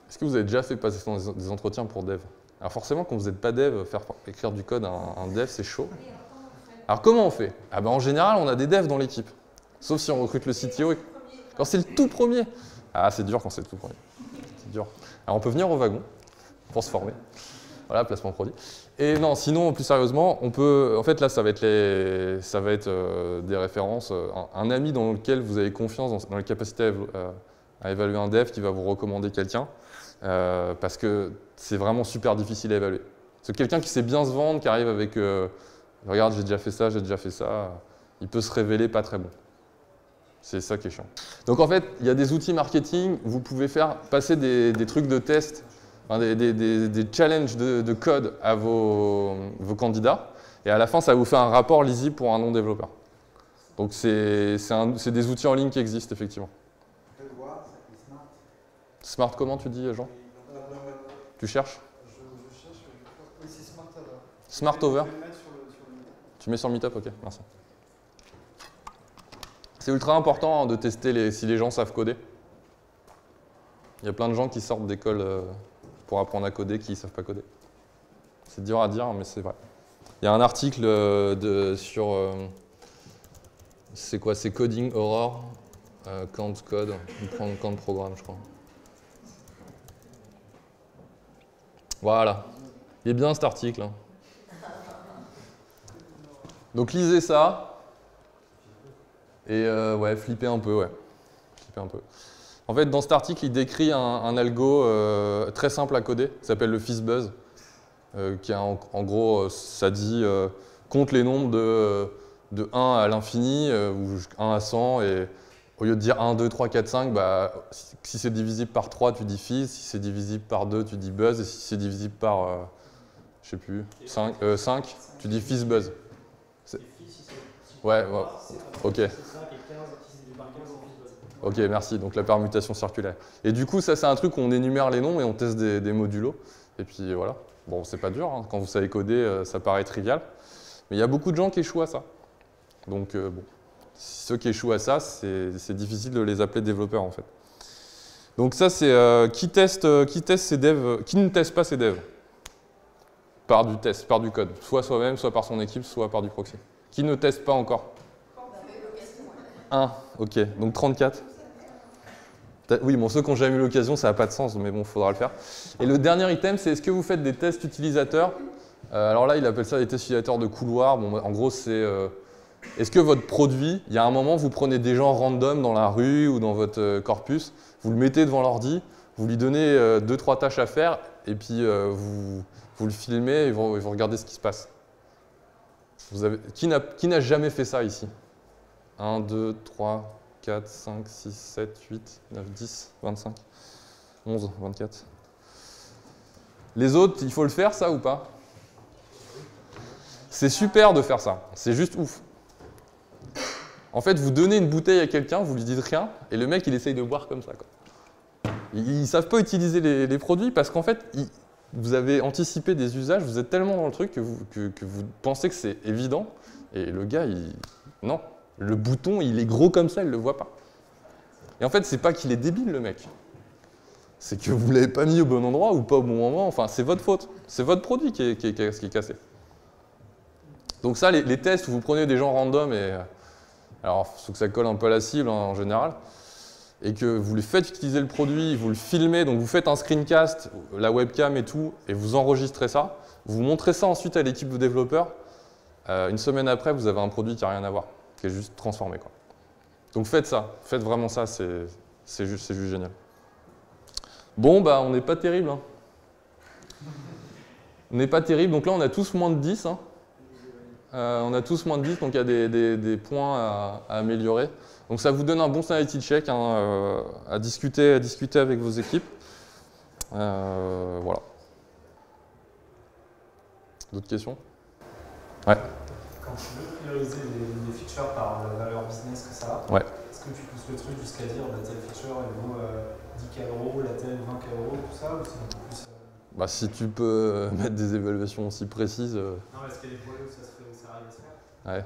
Est-ce que vous avez déjà fait passer des entretiens pour dev? Alors forcément, quand vous n'êtes pas dev, faire écrire du code à un dev, c'est chaud. Alors comment on fait? Ah ben, en général, on a des devs dans l'équipe. Sauf si on recrute le CTO. Quand c'est le tout premier. Ah, c'est dur quand c'est le tout premier. C'est dur. Alors on peut venir au wagon pour se former. Voilà, placement produit. Et non, sinon, plus sérieusement, on peut. En fait, là, ça va être des références. Un ami dans lequel vous avez confiance dans les capacités à évaluer un dev qui va vous recommander quelqu'un. Parce que c'est vraiment super difficile à évaluer. C'est quelqu'un qui sait bien se vendre, qui arrive avec regarde, j'ai déjà fait ça, il peut se révéler pas très bon. C'est ça qui est chiant. Donc en fait, il y a des outils marketing, vous pouvez faire passer des trucs de test, enfin, des challenges de code à vos candidats, et à la fin, ça vous fait un rapport lisible pour un non-développeur. Donc c'est des outils en ligne qui existent, effectivement. Smart comment tu dis, Jean? Tu cherches? Je cherche, oui, c'est Smart Over. Smart Over? Je vais le mettre sur le Meetup. Tu mets sur le Meetup, ok, merci. C'est ultra important de tester si les gens savent coder. Il y a plein de gens qui sortent d'école pour apprendre à coder qui ne savent pas coder. C'est dur à dire, mais c'est vrai. Il y a un article sur... c'est quoi? C'est Coding Horror, Kant Code, Kant Programme, je crois. Voilà. Il est bien cet article. Hein. Donc lisez ça. Et ouais, flippez un peu, ouais. Flippez un peu. En fait, dans cet article, il décrit un algo très simple à coder, qui s'appelle le FizzBuzz, qui a en gros, ça dit compte les nombres de 1 à l'infini, ou 1 à 100, et au lieu de dire 1, 2, 3, 4, 5, bah, si c'est divisible par 3, tu dis fizz, si c'est divisible par 2, tu dis buzz, et si c'est divisible par, je sais plus, 5, tu dis FizzBuzz. Ouais, ouais, ok. Ok, merci, donc la permutation circulaire. Et du coup, ça c'est un truc où on énumère les noms et on teste des modulos. Et puis voilà, bon, c'est pas dur, hein. Quand vous savez coder, ça paraît trivial. Mais il y a beaucoup de gens qui échouent à ça. Donc bon, ceux qui échouent à ça, c'est difficile de les appeler développeurs en fait. Donc ça c'est qui teste ses devs, qui ne teste pas ses devs par du test, par du code, soit soi-même, soit par son équipe, soit par du proxy. Qui ne teste pas encore? 1, ok, donc 34. Oui, bon, ceux qui n'ont jamais eu l'occasion, ça n'a pas de sens, mais bon, il faudra le faire. Et le dernier item, c'est est-ce que vous faites des tests utilisateurs? Alors là, il appelle ça des tests utilisateurs de couloir. Bon, en gros, c'est est-ce que votre produit, il y a un moment, vous prenez des gens random dans la rue ou dans votre corpus, vous le mettez devant l'ordi, vous lui donnez 2-3 tâches à faire, et puis vous le filmez et vous regardez ce qui se passe. Qui n'a jamais fait ça ici? 1, 2, 3, 4, 5, 6, 7, 8, 9, 10, 25, 11, 24. Les autres, il faut le faire ça ou pas? C'est super de faire ça, c'est juste ouf. En fait, vous donnez une bouteille à quelqu'un, vous lui dites rien, et le mec il essaye de boire comme ça, quoi. Ils ne savent pas utiliser les produits parce qu'en fait, vous avez anticipé des usages, vous êtes tellement dans le truc que vous pensez que c'est évident, et le gars, non. Le bouton, il est gros comme ça, il ne le voit pas. Et en fait, c'est pas qu'il est débile, le mec. C'est que vous ne l'avez pas mis au bon endroit ou pas au bon moment. Enfin, c'est votre faute. C'est votre produit qui est cassé. Donc ça, les tests où vous prenez des gens random, et alors, il faut que ça colle un peu à la cible, hein, en général, et que vous les faites utiliser le produit, vous le filmez, donc vous faites un screencast, la webcam et tout, et vous enregistrez ça. Vous montrez ça ensuite à l'équipe de développeurs. Une semaine après, vous avez un produit qui n'a rien à voir, qui est juste transformé, quoi. Donc faites ça, faites vraiment ça, c'est juste génial. Bon, bah, on n'est pas terrible. Hein. On n'est pas terrible. Donc là, on a tous moins de 10. Hein. On a tous moins de 10, donc il y a des points à améliorer. Donc ça vous donne un bon sanity check hein, à discuter avec vos équipes. Voilà. D'autres questions? Ouais. Quand tu veux prioriser les features par la valeur business que ça a, Ouais. est-ce que tu pousses le truc jusqu'à dire bah, telle feature elle vaut 10K €, la telle 20K €, tout ça, ou c'est un peu plus Bah, si tu peux mettre des évaluations aussi précises. Non, est-ce qu'il y a des projets où ça arrive à se faire? Ouais.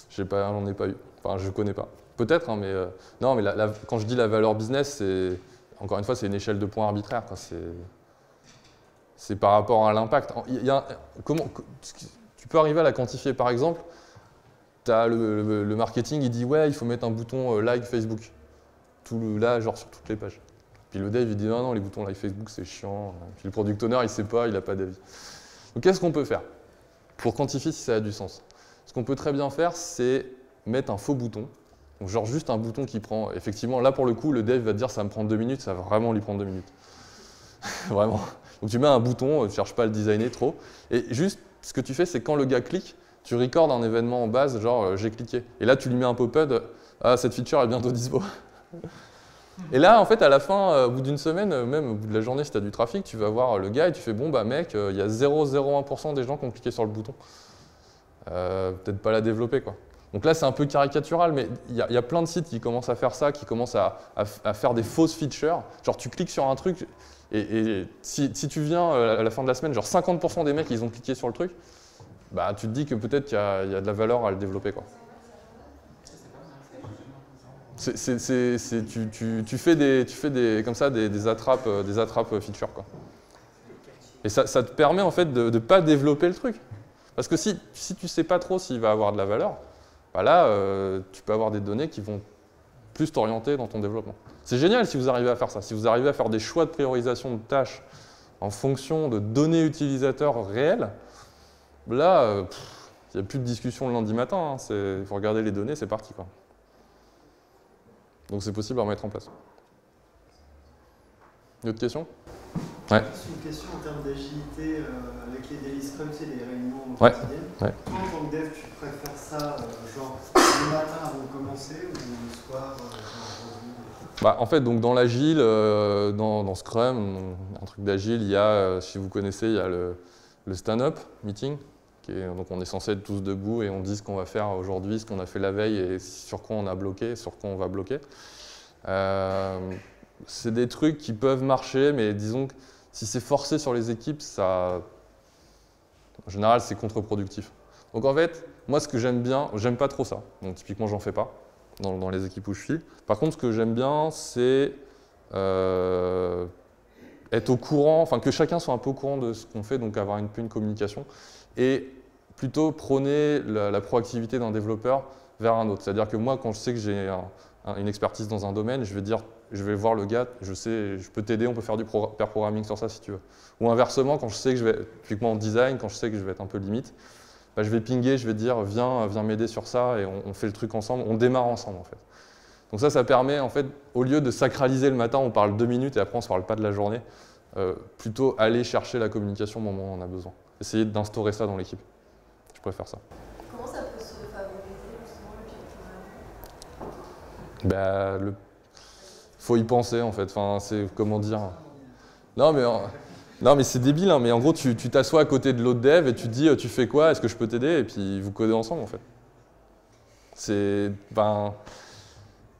Je sais pas, j'en ai pas eu. Enfin, je connais pas. Peut-être, hein, mais non, mais quand je dis la valeur business, c'est encore une fois, c'est une échelle de points arbitraire. C'est par rapport à l'impact. Tu peux arriver à la quantifier. Par exemple, tu as le marketing, il dit ouais, il faut mettre un bouton like Facebook. Là, genre sur toutes les pages. Puis le dev, il dit non, les boutons like Facebook, c'est chiant. Puis le product owner, il sait pas, il n'a pas d'avis. Donc qu'est-ce qu'on peut faire pour quantifier si ça a du sens? Ce qu'on peut très bien faire, c'est mettre un faux bouton. Donc genre juste un bouton qui prend, effectivement, là pour le coup, le dev va te dire ça me prend 2 minutes, ça va vraiment lui prendre 2 minutes. Vraiment. Donc tu mets un bouton, tu ne cherches pas à le designer trop, et juste ce que tu fais, c'est quand le gars clique, tu recordes un événement en base, genre j'ai cliqué. Et là tu lui mets un pop-up, ah cette feature est bientôt dispo. Et là en fait à la fin, au bout d'une semaine, même au bout de la journée si tu as du trafic, tu vas voir le gars et tu fais bon bah mec, il y a 0,01% des gens qui ont cliqué sur le bouton. Peut-être pas la développer quoi. Donc là, c'est un peu caricatural, mais il y a plein de sites qui commencent à faire ça, qui commencent à faire des fausses features. Genre, tu cliques sur un truc, et si tu viens à la fin de la semaine, genre 50% des mecs, ils ont cliqué sur le truc, bah, tu te dis que peut-être qu'il y a de la valeur à le développer, quoi. Tu fais comme ça des attrapes features, quoi. Et ça te permet, en fait, de ne pas développer le truc. Parce que si tu ne sais pas trop s'il va avoir de la valeur, bah là, tu peux avoir des données qui vont plus t'orienter dans ton développement. C'est génial si vous arrivez à faire ça, si vous arrivez à faire des choix de priorisation de tâches en fonction de données utilisateurs réelles. Là, il n'y a plus de discussion le lundi matin, hein. Il faut regarder les données, c'est parti, quoi. Donc c'est possible à remettre en place. Une autre question? Ouais. C'est une question en termes d'agilité avec les daily scrums et les réunions Ouais. quotidiennes. Ouais. Toi, en tant que dev, tu préfères ça genre le matin avant de commencer ou le soir En fait, donc dans l'agile, dans Scrum, un truc d'agile, il y a, si vous connaissez, il y a le stand-up meeting. Donc on est censé être tous debout et on dit ce qu'on va faire aujourd'hui, ce qu'on a fait la veille et sur quoi on a bloqué, sur quoi on va bloquer. C'est des trucs qui peuvent marcher, mais disons que si c'est forcé sur les équipes, en général, c'est contre-productif. Donc en fait, moi, ce que j'aime bien, j'aime pas trop ça. Donc typiquement, j'en fais pas dans les équipes où je suis. Par contre, ce que j'aime bien, c'est être au courant, enfin que chacun soit un peu au courant de ce qu'on fait, donc avoir une communication, et plutôt prôner la proactivité d'un développeur vers un autre. C'est-à-dire que moi, quand je sais que j'ai une expertise dans un domaine, je vais voir le gars, je peux t'aider, on peut faire du pair programming sur ça si tu veux. Ou inversement, quand je sais que typiquement en design, quand je sais que je vais être un peu limite, bah, je vais pinguer, je vais dire viens m'aider sur ça et on fait le truc ensemble, on démarre ensemble en fait. Donc ça permet en fait, au lieu de sacraliser le matin, on parle 2 minutes et après on ne se parle pas de la journée, plutôt aller chercher la communication au moment où on a besoin. Essayer d'instaurer ça dans l'équipe. Je préfère ça. Comment ça peut se favoriser justement le peer programming? Faut y penser en fait. Enfin, c'est comment dire. Non mais c'est débile. Hein, mais en gros, tu t'assois à côté de l'autre dev et tu te dis tu fais quoi? Est-ce que je peux t'aider? Et puis vous codez ensemble en fait.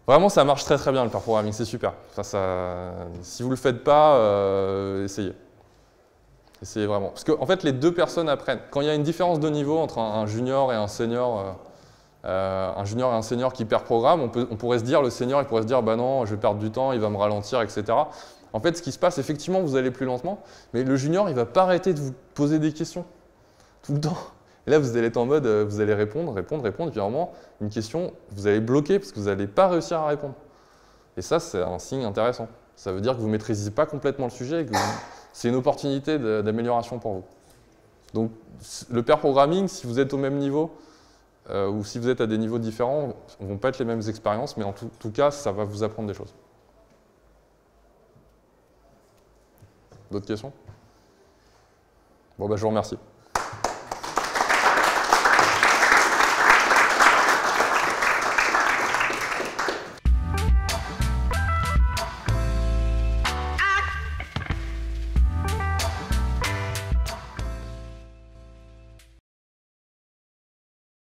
Vraiment, ça marche très très bien le pair programming. C'est super. Enfin, si vous le faites pas, essayez. Essayez vraiment. Parce qu'en fait, les deux personnes apprennent. Quand il y a une différence de niveau entre un junior et un senior. Un junior et un senior qui pair programme, on pourrait se dire, le senior il pourrait se dire bah non, je vais perdre du temps, il va me ralentir, etc. En fait, ce qui se passe, effectivement, vous allez plus lentement, mais le junior il va pas arrêter de vous poser des questions tout le temps. Et là, vous allez être en mode, vous allez répondre, et puis à un moment, une question, vous allez bloquer parce que vous n'allez pas réussir à répondre. Et ça, c'est un signe intéressant. Ça veut dire que vous ne maîtrisez pas complètement le sujet et que c'est une opportunité d'amélioration pour vous. Donc, le pair programming, si vous êtes au même niveau, ou si vous êtes à des niveaux différents, ne vont pas être les mêmes expériences, mais en tout cas, ça va vous apprendre des choses. D'autres questions? Bon, bah, je vous remercie.